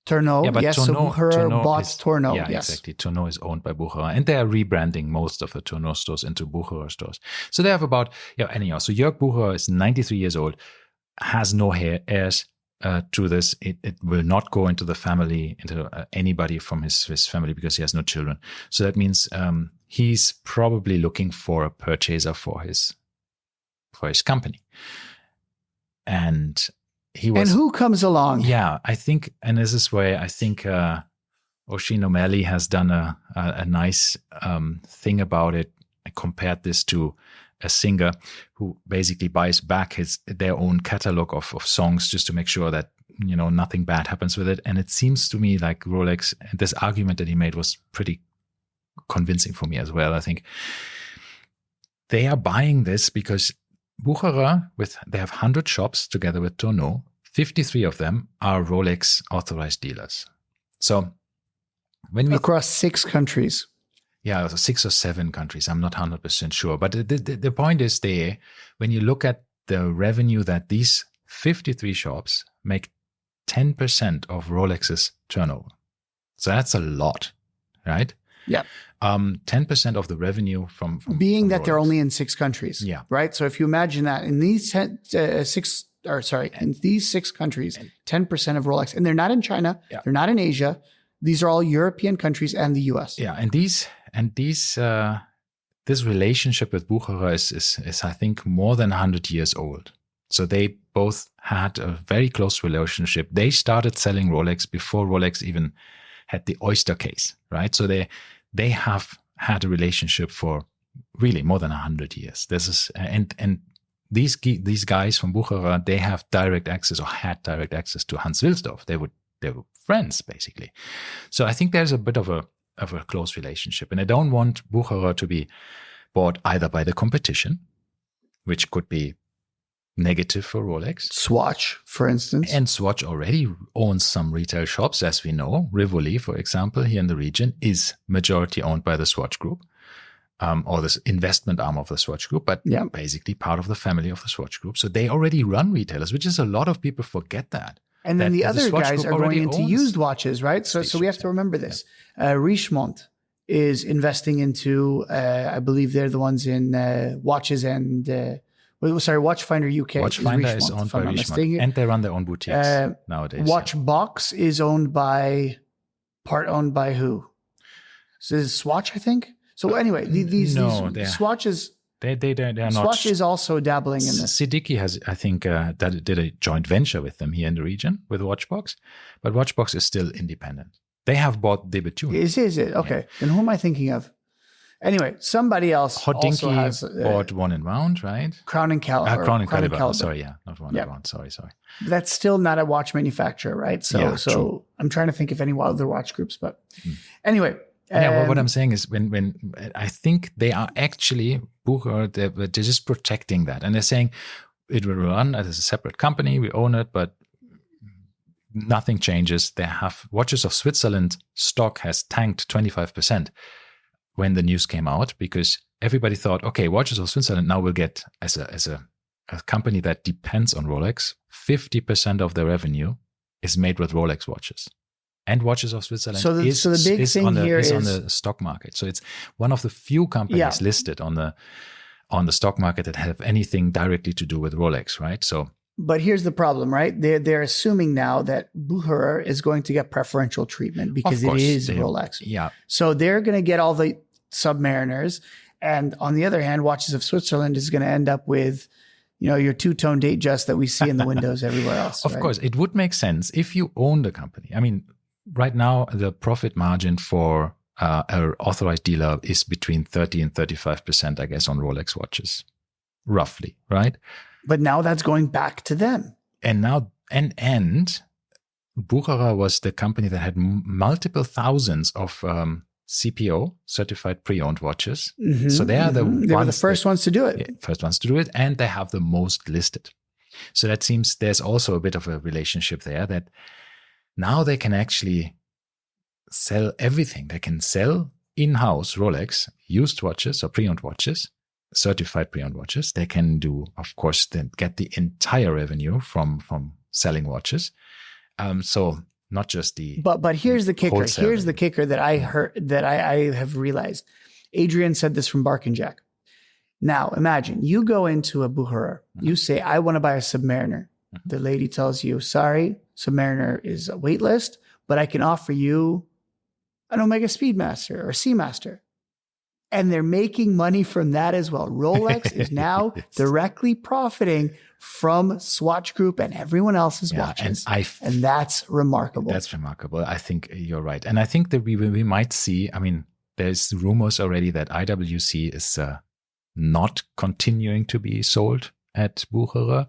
Tourneau. Yes, so Bucherer bought Tourneau. Yeah, yes. Exactly. Tourneau is owned by Bucherer, and they are rebranding most of the Tourneau stores into Bucherer stores. So they have about, anyhow, so Jörg Bucherer is 93 years old, has no heirs. To this, it will not go into the family, into anybody from his family, because he has no children. So that means he's probably looking for a purchaser for his company. And he was. And who comes along? Yeah, I think, and this is where I think Oisin O'Malley has done a nice thing about it. I compared this to a singer who basically buys back their own catalog of songs just to make sure that nothing bad happens with it. And it seems to me like Rolex, this argument that he made was pretty convincing for me as well. I think they are buying this because Bucherer, they have 100 shops together with Tourneau. 53 of them are Rolex authorized dealers. So when across 6 countries. Yeah, 6 or 7 countries. I'm not 100% sure. But the point is there, when you look at the revenue that these 53 shops make 10% of Rolex's turnover. So that's a lot, right? Yeah. 10% of the revenue from being that Rolex. They're only in 6 countries. Yeah. Right. So if you imagine that in these in these 6 countries, 10% of Rolex, and they're not in China, they're not in Asia. These are all European countries and the US. Yeah, and this relationship with Bucherer is I think more than 100 years old. So they both had a very close relationship. They started selling Rolex before Rolex even had the Oyster case, right? So they have had a relationship for really more than 100 years. This is and these guys from Bucherer, they have direct access or had direct access to Hans Wilsdorf. They were friends basically. So I think there's a bit of a close relationship, and I don't want Bucherer to be bought either by the competition, which could be negative for Rolex. Swatch, for instance. And Swatch already owns some retail shops, as we know. Rivoli, for example, here in the region is majority owned by the Swatch Group. or this investment arm of the Swatch Group, but Yeah. basically part of the family of the Swatch Group. So they already run retailers, which is a lot of people forget that. And then that the other Swatch guys Group are going already into owns used watches, right? So we have stations, to remember this. Richemont is investing into, I believe they're the ones in watches and, Watchfinder UK. Watchfinder is Richemont, owned if I'm by not Richemont, mistaken. and they run their own boutiques nowadays. Watchbox is owned by who? So this is Swatch, I think. So anyway, these Swatches. They are not. Swatch is also dabbling in this. Siddiqui has, I think, did a joint venture with them here in the region with Watchbox, but Watchbox is still independent. They have bought Debetune. Is it? Okay. Yeah. Then who am I thinking of? Anyway, somebody else also has bought One and Round, right? Crown and Caliber. Crown and Caliber. Sorry, yeah, not One and Round. Sorry. That's still not a watch manufacturer, right? So I'm trying to think of any other watch groups, but anyway. Yeah, what I'm saying is when I think they are actually Bucherer, they're just protecting that, and they're saying it will run as a separate company. We own it, but nothing changes. They have Watches of Switzerland stock has tanked 25% when the news came out, because everybody thought, okay, Watches of Switzerland now will get as a company that depends on Rolex, 50% of their revenue is made with Rolex watches. And Watches of Switzerland is on the stock market. So it's one of the few companies listed on the stock market that have anything directly to do with Rolex, right? So, but here's the problem, right? They're assuming now that Bucherer is going to get preferential treatment because it is Rolex. Yeah. So they're going to get all the Submariners, and on the other hand, Watches of Switzerland is going to end up with, your two-tone Datejust that we see in the windows everywhere else. Of course, it would make sense if you own the company. I mean, right now, the profit margin for an authorized dealer is between 30 and 35%, I guess, on Rolex watches, roughly, right? But now that's going back to them. And now, and Bucherer was the company that had multiple thousands of CPO, certified pre-owned watches. Mm-hmm, so they are they were the first ones to do it. Yeah, first ones to do it, and they have the most listed. So that seems there's also a bit of a relationship there that now they can actually sell everything. They can sell in-house Rolex used watches or pre-owned watches, certified pre-owned watches. They can do, of course, then get the entire revenue from selling watches. So not just the. But here's the kicker. Here's the kicker that I heard, that I have realized. Adrian said this from Bark and Jack. Now imagine you go into a Bucherer. You say, I want to buy a Submariner. The lady tells you, sorry, Submariner is a wait list, but I can offer you an Omega Speedmaster or Seamaster. And they're making money from that as well. Rolex is now directly profiting from Swatch Group and everyone else's watches. And that's remarkable. That's remarkable. I think you're right. And I think that we might see, I mean, there's rumors already that IWC is not continuing to be sold at Bucherer.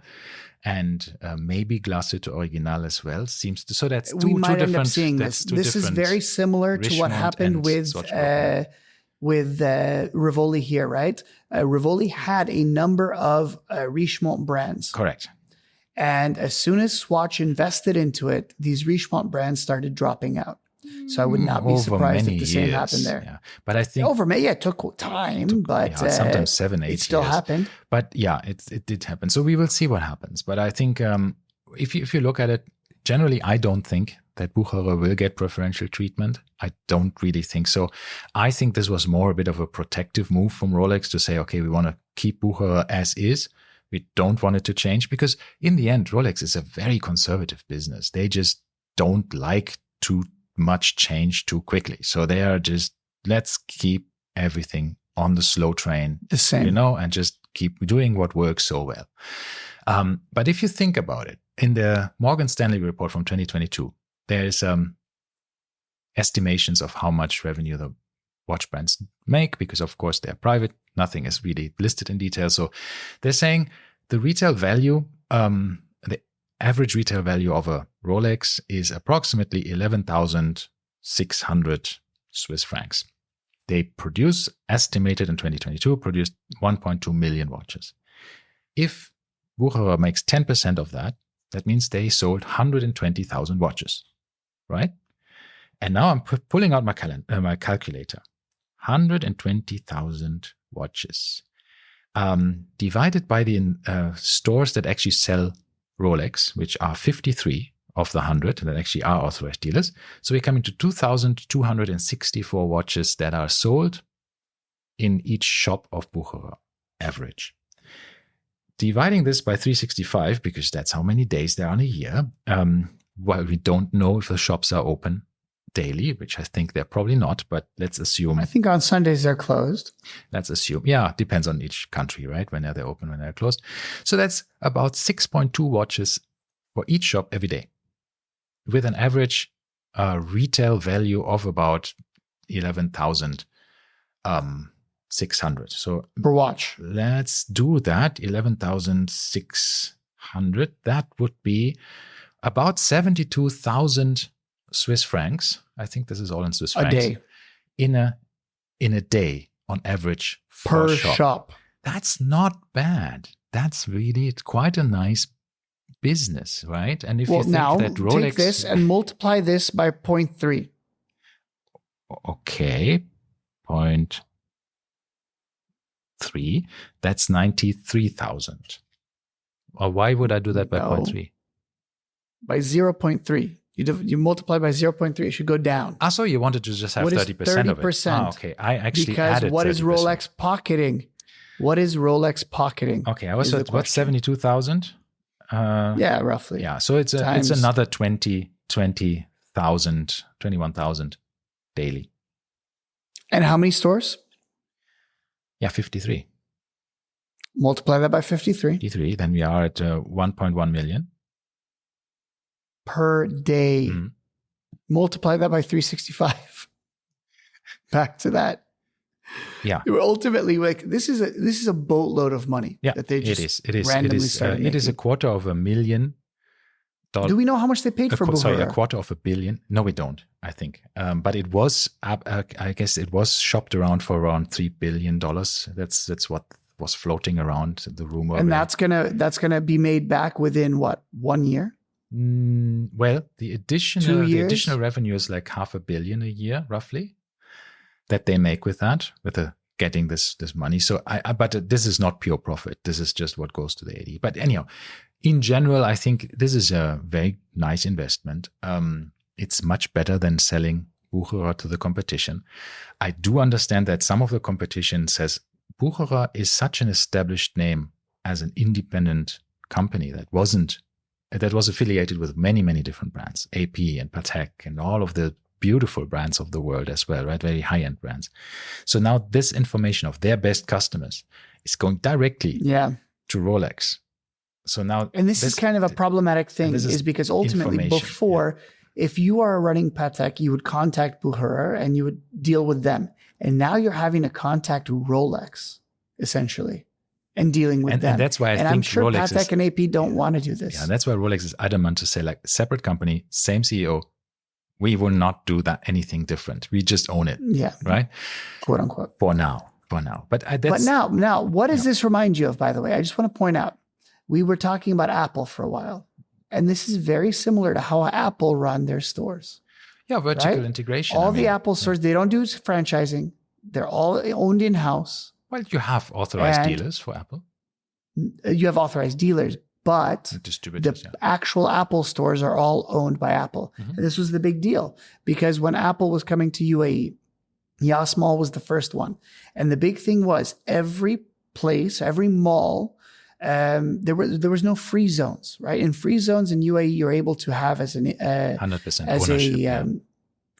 And maybe Glacé Original as well. Seems to, so that's two different. We might end up seeing this. This is very similar to what happened with Rivoli here, right? Rivoli had a number of Richemont brands. Correct. And as soon as Swatch invested into it, these Richemont brands started dropping out. So I would not be surprised if the same happened there. Yeah. But I think it took time, but sometimes 7-8 years. It still happened. But yeah, it did happen. So we will see what happens. But I think if you look at it, generally, I don't think that Bucherer will get preferential treatment. I don't really think so. I think this was more a bit of a protective move from Rolex to say, okay, we want to keep Bucherer as is. We don't want it to change because in the end, Rolex is a very conservative business. They just don't like too much change too quickly. So they are just, let's keep everything on the slow train, the same, and just keep doing what works so well. But if you think about it, in the Morgan Stanley report from 2022, there's estimations of how much revenue the watch brands make, because of course they're private. Nothing is really listed in detail. So they're saying the retail value, the average retail value of a Rolex is approximately 11,600 Swiss francs. They estimated in 2022, produced 1.2 million watches. If Bucherer makes 10% of that, that means they sold 120,000 watches, right? And now I'm pulling out my calculator. 120,000 watches. Divided by the stores that actually sell Rolex, which are 53 of the 100 that actually are authorized dealers. So we're coming to 2,264 watches that are sold in each shop of Bucherer, average. Dividing this by 365, because that's how many days there are in a year, while we don't know if the shops are open daily, which I think they're probably not, but let's assume. I think on Sundays they're closed. Let's assume. Yeah, depends on each country, right? When they're open, when they're closed. So that's about 6.2 watches for each shop every day, with an average retail value of about 11,600. So per watch. Let's do that. 11,600. That would be about 72,000 Swiss francs. I think this is all in Swiss francs. A day. In a day on average per shop. That's not bad. That's really quite a nice business, right? And if you think that Rolex, take this and multiply this by 0.3. Okay, 0.3. That's 93,000. Or why would I do that by 0.3? By 0.3. You multiply by 0.3, it should go down. So you wanted to just have 30% of it. Okay, I actually added 30%. What is Rolex pocketing? What is Rolex pocketing? Okay, I was at what, 72,000? Yeah, roughly. Yeah, so it's another 20,000, 21,000 daily. And how many stores? Yeah, 53. Multiply that by 53. 53, then we are at 1.1 million. Per day. Mm-hmm. Multiply that by 365. Back to that. Yeah. Ultimately, like this is a boatload of money. Yeah, that they just it is. started it is $250,000. Do we know how much they paid for Bucherer? Sorry, $250 million. No, we don't. I think, but it was. I guess it was shopped around for around $3 billion. That's what was floating around the rumor. And that's gonna be made back within what, 1 year? Well, the additional revenue is like $500 million a year, roughly, that they make with that, getting this money. So but this is not pure profit. This is just what goes to the AD. But anyhow, in general, I think this is a very nice investment. It's much better than selling Bucherer to the competition. I do understand that some of the competition says Bucherer is such an established name as an independent company that was affiliated with many, many different brands, AP and Patek and all of the beautiful brands of the world as well, right? Very high-end brands. So now this information of their best customers is going directly to Rolex. So now, and this is kind of a problematic thing, is because ultimately before, if you are running Patek, you would contact Bucherer and you would deal with them. And now you're having to contact Rolex, essentially, and dealing with them. And that's why I think I'm sure Rolex Patek and AP don't want to do this. Yeah, that's why Rolex is adamant to say, like, separate company, same CEO. We will not do anything different. We just own it. Yeah. Right? Quote unquote. For now. But now, what does this remind you of, by the way? I just want to point out, we were talking about Apple for a while, and this is very similar to how Apple run their stores. Yeah, vertical integration. All the Apple stores, they don't do franchising. They're all owned in-house. Well, you have authorized dealers for Apple. You have authorized dealers, but the actual Apple stores are all owned by Apple. Mm-hmm. And this was the big deal, because when Apple was coming to UAE, Yas Mall was the first one. And the big thing was every place, every mall, there was no free zones, right? In free zones in UAE, you're able to have as an 100% ownership,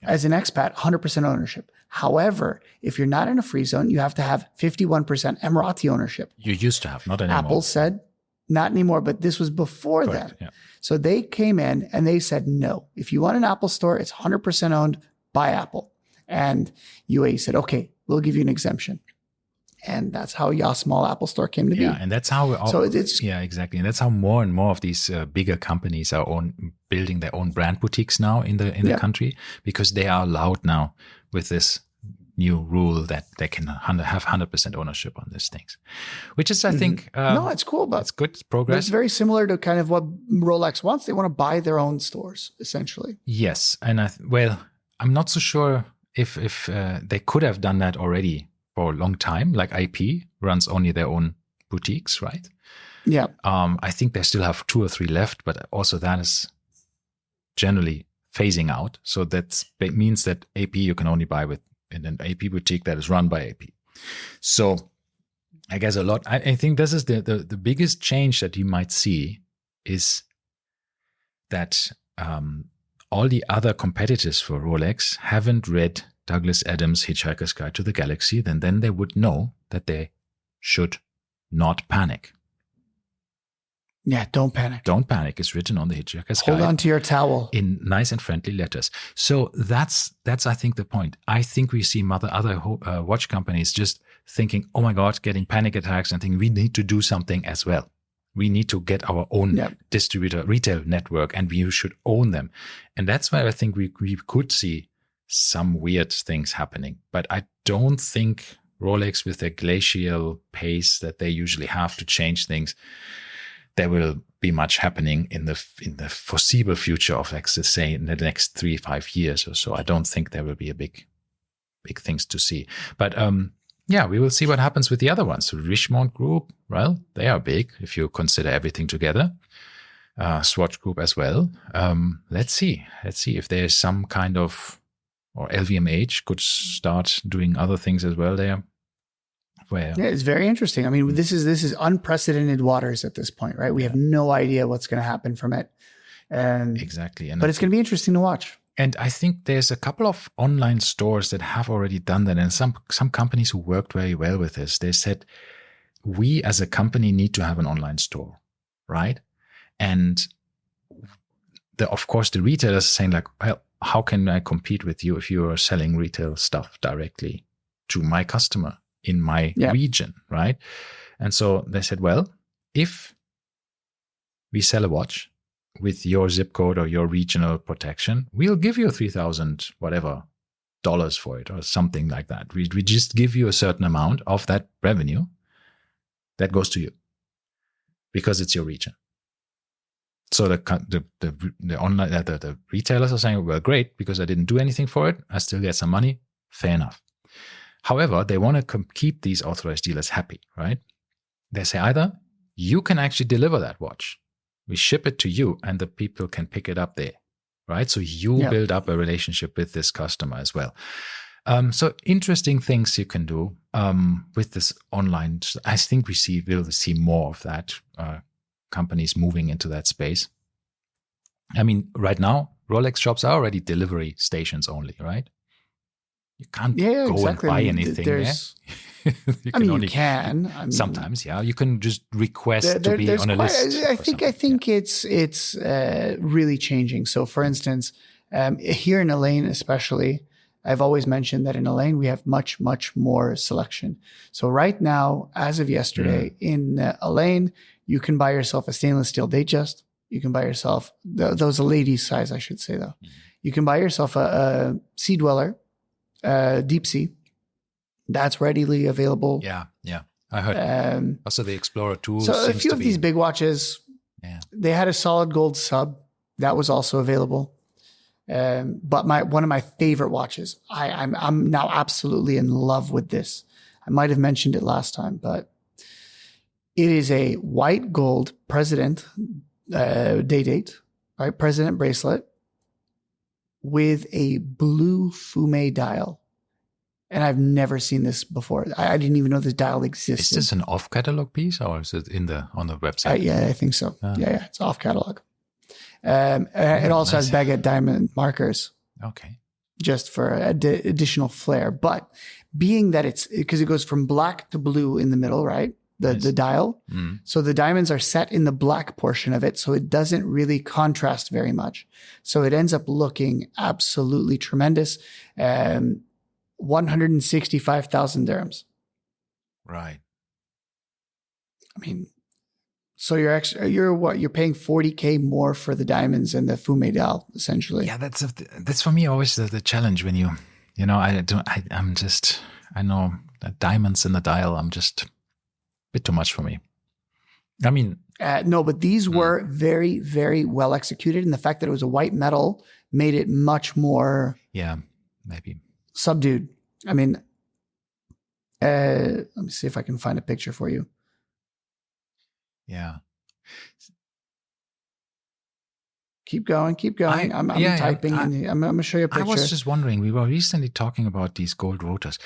as an expat, 100% ownership. However, if you're not in a free zone, you have to have 51% Emirati ownership. You used to have, not anymore. Apple said, not anymore, but this was before then. Yeah. So they came in and they said, no, if you want an Apple store, it's 100% owned by Apple. And UAE said, okay, we'll give you an exemption. And that's how Yas Mall Apple Store came to be. Yeah, and that's how exactly. And that's how more and more of these bigger companies are building their own brand boutiques now in the country, because they are allowed now with this new rule that they can have 100% ownership on these things, which is, I think, no, it's cool, but it's good. It's progress. It's very similar to kind of what Rolex wants. They want to buy their own stores, essentially. Yes, and I'm not so sure if they could have done that already for a long time, like IP runs only their own boutiques, right? Yeah. I think they still have 2 or 3 left, but also that is generally phasing out. So that means that AP you can only buy in an AP boutique that is run by AP. So I guess I think this is the biggest change that you might see is that all the other competitors for Rolex haven't read Douglas Adams' Hitchhiker's Guide to the Galaxy, then they would know that they should not panic. Yeah, don't panic. Don't panic is written on the Hitchhiker's Guide. Hold on to your towel. In nice and friendly letters. So that's I think the point. I think we see other watch companies just thinking, oh my God, getting panic attacks and thinking we need to do something as well. We need to get our own distributor retail network and we should own them. And that's why I think we could see some weird things happening. But I don't think Rolex, with their glacial pace that they usually have to change things, there will be much happening in the foreseeable future of, like, let's say, in the next 3-5 years or so. I don't think there will be a big things to see. But we will see what happens with the other ones. So Richemont Group, well, they are big if you consider everything together. Swatch Group as well. Let's see if there is some kind of, or LVMH could start doing other things as well there. Yeah, it's very interesting. I mean, this is unprecedented waters at this point, right? We have no idea what's going to happen from it. Exactly. But it's going to be interesting to watch. And I think there's a couple of online stores that have already done that. And some companies who worked very well with this, they said, we as a company need to have an online store, right? And of course, the retailers are saying, like, well, how can I compete with you if you are selling retail stuff directly to my customer in my region, right? And so they said, well, if we sell a watch with your zip code or your regional protection, we'll give you $3,000 whatever dollars for it or something like that. We just give you a certain amount of that revenue that goes to you because it's your region. So the online the retailers are saying, well, great, because I didn't do anything for it, I still get some money. Fair enough. However, they want to keep these authorized dealers happy, right? They say either you can actually deliver that watch, we ship it to you, and the people can pick it up there, right? So you build up a relationship with this customer as well. So interesting things you can do with this online. I think we'll see more of that, companies moving into that space. I mean, right now, Rolex shops are already delivery stations only, right? You can't go and buy anything there. You can. Sometimes, you can just request to be on a list. I think it's really changing. So, for instance, here in Elaine, especially, I've always mentioned that in Elaine we have much, much more selection. So, right now, as of yesterday, in Elaine, you can buy yourself a stainless steel Datejust. You can buy yourself those are ladies' size, I should say, though. You can buy yourself a Sea Dweller. Deep Sea, that's readily available. Yeah, I heard. Also, the Explorer 2. So a few of these big watches, they had a solid gold sub that was also available. But one of my favorite watches, I'm now absolutely in love with this. I might have mentioned it last time, but it is a white gold President day date, right? President bracelet, with a blue Fume dial. And I've never seen this before. I didn't even know this dial existed. Is this an off-catalog piece or is it on the website? Yeah, I think so. Yeah, it's off-catalog. It also has baguette diamond markers. Okay. Just for additional flair. But being that because it goes from black to blue in the middle, right? The dial. So the diamonds are set in the black portion of it. So it doesn't really contrast very much. So it ends up looking absolutely tremendous. 165,000 dirhams. Right. I mean, so you're paying 40K more for the diamonds and the Fume dial, essentially. Yeah, that's for me always the challenge when I know that diamonds in the dial, I'm just bit too much for me. I mean, no, but these were very, very well executed, and the fact that it was a white metal made it much more. Yeah, maybe subdued. I mean, let me see if I can find a picture for you. Yeah. Keep going. I'm typing, and I'm going to show you a picture. I was just wondering. We were recently talking about these gold rotors.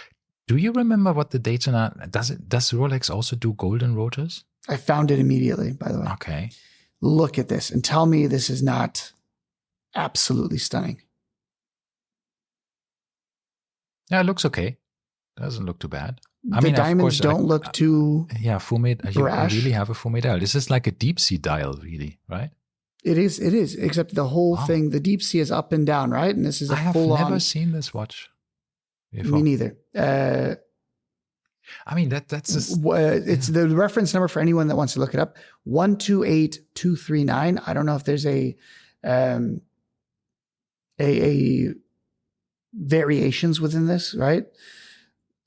Do you remember what the Daytona does? Does Rolex also do golden rotors? I found it immediately. By the way, okay. Look at this and tell me this is not absolutely stunning. Yeah, it looks okay. Doesn't look too bad. The diamonds don't look too fumé. brash. You really have a fumé dial. This is like a deep sea dial, really, right? It is. Except the whole thing, the deep sea is up and down, right? And this is I have never seen this watch before. Me neither. I mean, that's just, it's the reference number for anyone that wants to look it up. 128239. I don't know if there's a variations within this, right?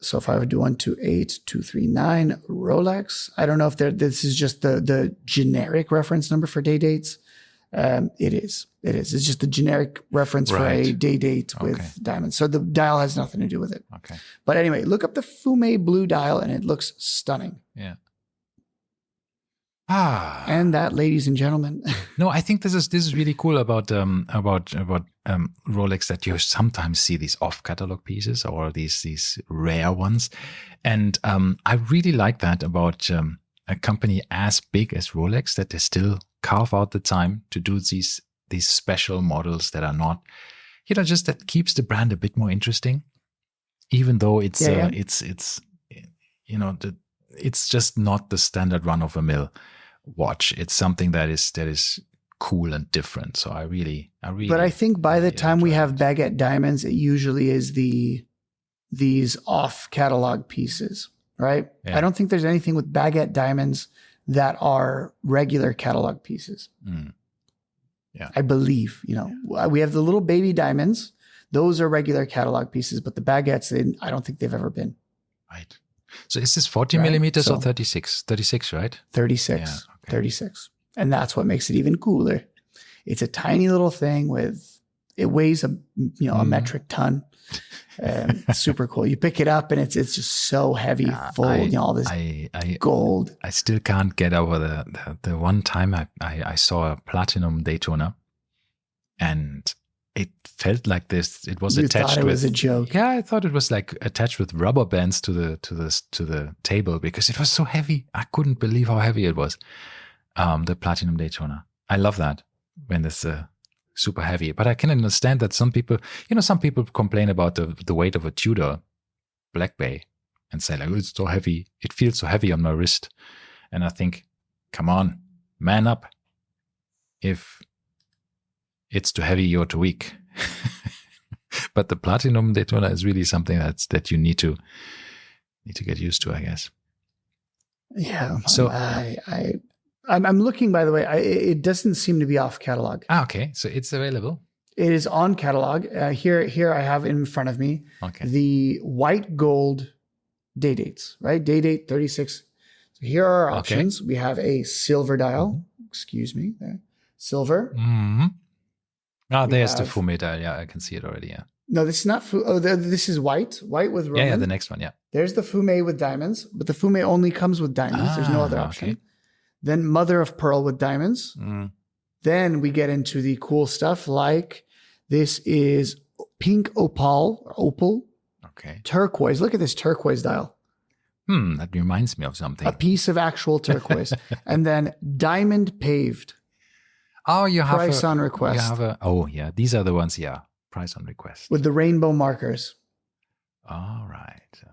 So if I would do 128239 Rolex, I don't know if this is just the generic reference number for day dates. It is. It's just the generic reference for a day date with diamonds. So the dial has nothing to do with it. Okay. But anyway, look up the Fume blue dial and it looks stunning. Yeah. And that, ladies and gentlemen. No, I think this is really cool about Rolex, that you sometimes see these off-catalog pieces or these rare ones, and I really like that about a company as big as Rolex, that they still carve out the time to do these special models that are not, just that keeps the brand a bit more interesting, even though it's just not the standard run-of-the-mill watch. It's something that is cool and different. So I really. But I think by the time we have baguette diamonds, it usually is these off catalog pieces, right? Yeah. I don't think there's anything with baguette diamonds that are regular catalog pieces. Mm. Yeah, I believe. We have the little baby diamonds; those are regular catalog pieces. But the baguettes, I don't think they've ever been. Right. So is this 40 millimeters or 36? 36, right? 36. Yeah, okay. 36. And that's what makes it even cooler. It's a tiny little thing it weighs a metric ton. Super cool. You pick it up and it's just so heavy, full, all this gold. I still can't get over the one time I saw a platinum Daytona, and it felt like this. It was attached. Thought it was a joke. Yeah, I thought it was like attached with rubber bands to the table, because it was so heavy. I couldn't believe how heavy it was. The platinum Daytona. I love that when it's super heavy. But I can understand that some people complain about the weight of a Tudor Black Bay and say, like, oh, it's so heavy. It feels so heavy on my wrist. And I think, come on, man up. If it's too heavy, you're too weak. But the platinum Daytona is really something that you need to get used to, I guess. Yeah. So I'm looking, by the way. It doesn't seem to be off catalog. Okay. So it's available. It is on catalog. Here I have in front of me the white gold day dates. Right, day date 36. So here are our options. We have a silver dial. Mm-hmm. Excuse me, there. Silver. Mm-hmm. There's the Fume dial. Yeah, I can see it already. Yeah. No, this is not. This is white. White with Roman. Yeah, the next one. Yeah. There's the Fume with diamonds, but the Fume only comes with diamonds. There's no other option. Okay. Then mother of pearl with diamonds. Mm. Then we get into the cool stuff like this is pink opal. Okay. Turquoise. Look at this turquoise dial. That reminds me of something. A piece of actual turquoise. And then diamond paved. Oh, you have price on request. These are the ones. Yeah, price on request with the rainbow markers. All right. Yeah.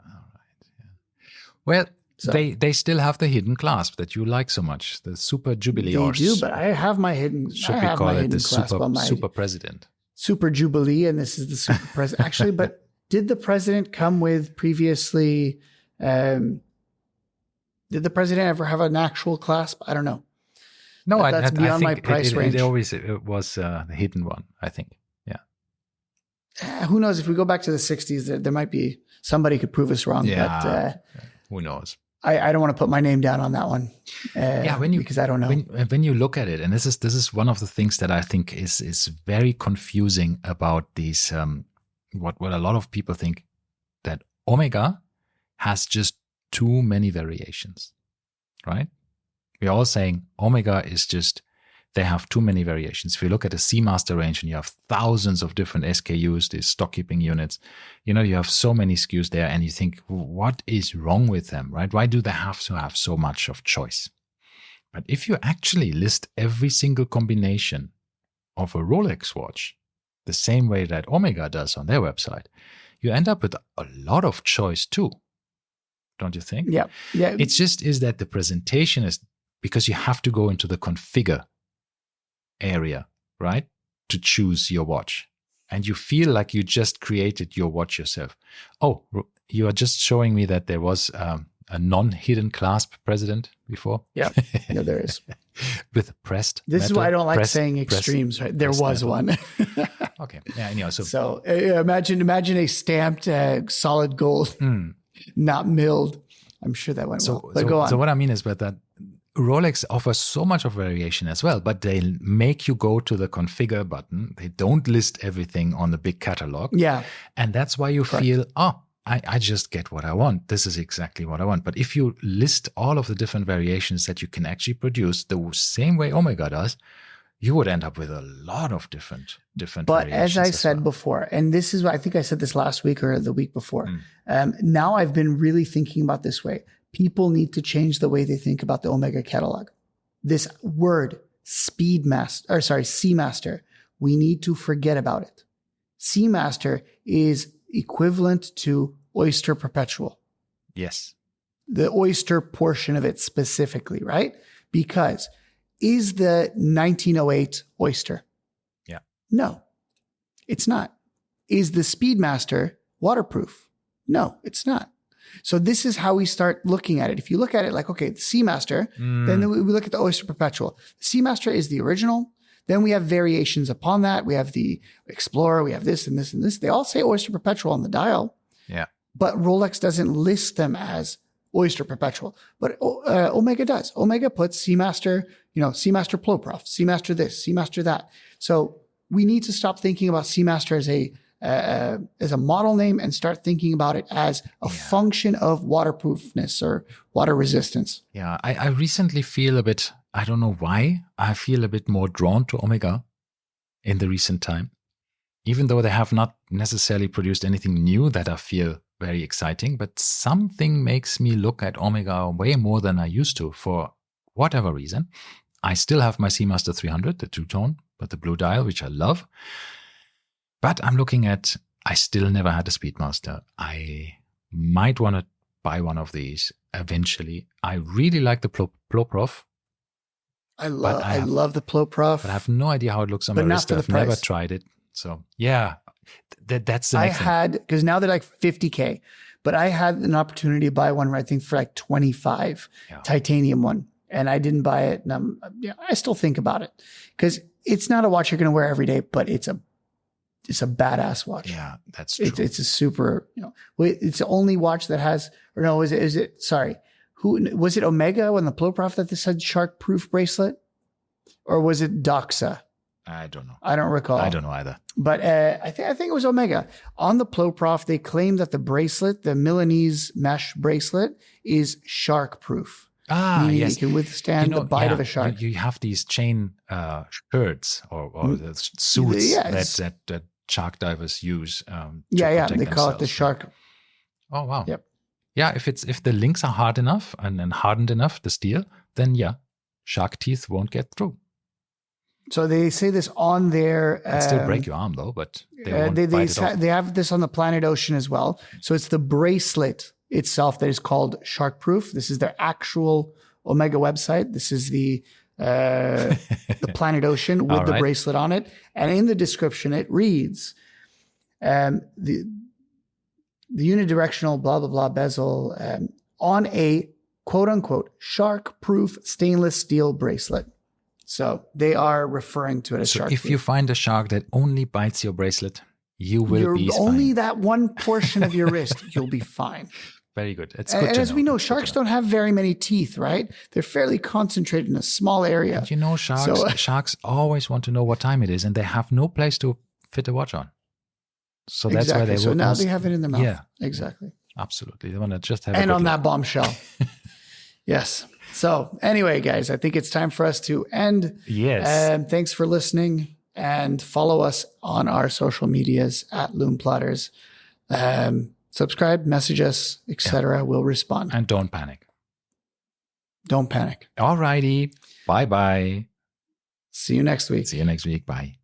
Well, they still have the hidden clasp that you like so much, the Super Jubilee. They do, but I have my hidden. Should we call it the Super President? Super Jubilee, and this is the Super President. Actually, but did the President come with previously? Did the President ever have an actual clasp? I don't know. No, that's beyond my price range. It was the hidden one, I think. Yeah. Who knows? If we go back to the 60s, there might be somebody could prove us wrong. Yeah. But, who knows? I don't want to put my name down on that one. Because I don't know. When you look at it, and this is one of the things that I think is very confusing about these what a lot of people think, that Omega has just too many variations, right? We're all saying Omega is just, they have too many variations. If you look at the Seamaster range and you have thousands of different SKUs, these stock keeping units, you have so many SKUs there, and you think, what is wrong with them, right? Why do they have to have so much of choice? But if you actually list every single combination of a Rolex watch the same way that Omega does on their website, you end up with a lot of choice too. Don't you think? Yeah. It's just is that the presentation is, because you have to go into the configure area, right, to choose your watch. And you feel like you just created your watch yourself. Oh, you are just showing me that there was a non-hidden clasp president before. Yeah, there is. With pressed. This is why I don't like saying extremes, right? There was one. Okay. Yeah, anyhow, so imagine a stamped solid gold, not milled. I'm sure that went well. But go on. So what I mean is that Rolex offers so much of variation as well, but they make you go to the configure button. They don't list everything on the big catalog. Yeah. And that's why you feel, I just get what I want. This is exactly what I want. But if you list all of the different variations that you can actually produce the same way Omega does, you would end up with a lot of different But variations. as I said before, and this is what I think I said this last week or the week before, now I've been really thinking about this way. People need to change the way they think about the Omega catalog. This word, Seamaster, we need to forget about it. Seamaster is equivalent to Oyster Perpetual. Yes. The Oyster portion of it specifically, right? Because is the 1908 Oyster? Yeah. No, it's not. Is the Speedmaster waterproof? No, it's not. So this is how we start looking at it. If you look at it like, okay, the Seamaster, then we look at the Oyster Perpetual. The Seamaster is the original. Then we have variations upon that. We have the Explorer. We have this and this and this. They all say Oyster Perpetual on the dial. Yeah. But Rolex doesn't list them as Oyster Perpetual. But Omega does. Omega puts Seamaster, Seamaster Ploprof, Seamaster this, Seamaster that. So we need to stop thinking about Seamaster as a model name and start thinking about it as a function of waterproofness or water resistance. Yeah, I recently feel a bit, I don't know why, I feel a bit more drawn to Omega in the recent time, even though they have not necessarily produced anything new that I feel very exciting, but something makes me look at Omega way more than I used to for whatever reason. I still have my Seamaster 300, the two-tone, but the blue dial, which I love. But I'm looking at, I still never had a Speedmaster. I might want to buy one of these eventually. I really like the Ploprof. I love the Ploprof. But I have no idea how it looks on my wrist. I've never tried it. So yeah, that's the next thing. Because now they're like 50K, but I had an opportunity to buy one, I think for like 25, titanium one. And I didn't buy it. And I still think about it because it's not a watch you're going to wear every day, but it's a badass watch. Yeah, that's true. It's a super, it's the only watch that has, or no, is it, sorry. Was it Omega when the Ploprof that this had shark proof bracelet? Or was it Doxa? I don't know. I don't recall. I don't know either. But I think it was Omega. On the Ploprof, they claim that the bracelet, the Milanese mesh bracelet, is shark proof. Yes. It can withstand the bite of a shark. You have these chain shirts or the suits that shark divers use. They call it the shark. Oh wow. Yep. Yeah, if the links are hard enough and hardened enough, the steel, then shark teeth won't get through. So they say this on their. It'll still break your arm though, but they won't bite it off. They have this on the Planet Ocean as well. So it's the bracelet itself that is called shark proof. This is their actual Omega website. This is the Planet Ocean with the bracelet on it. And in the description, it reads, the unidirectional blah, blah, blah bezel on a quote unquote shark proof stainless steel bracelet. So they are referring to it as shark proof. If you find a shark that only bites your bracelet, you will be fine. Only that one portion of your wrist, you'll be fine. Very good. It's good and as we know, sharks don't have very many teeth, right? They're fairly concentrated in a small area. And sharks always want to know what time it is, and they have no place to fit a watch on. So that's why they So will now they have it in their mouth. Yeah. Exactly. Absolutely. They want to just have And a on good that bombshell. Yes. So anyway, guys, I think it's time for us to end. Yes. Thanks for listening, and follow us on our social medias at Lume Plotters. Subscribe, message us, etc. We'll respond. And don't panic. Don't panic. All righty. Bye-bye. See you next week. See you next week. Bye.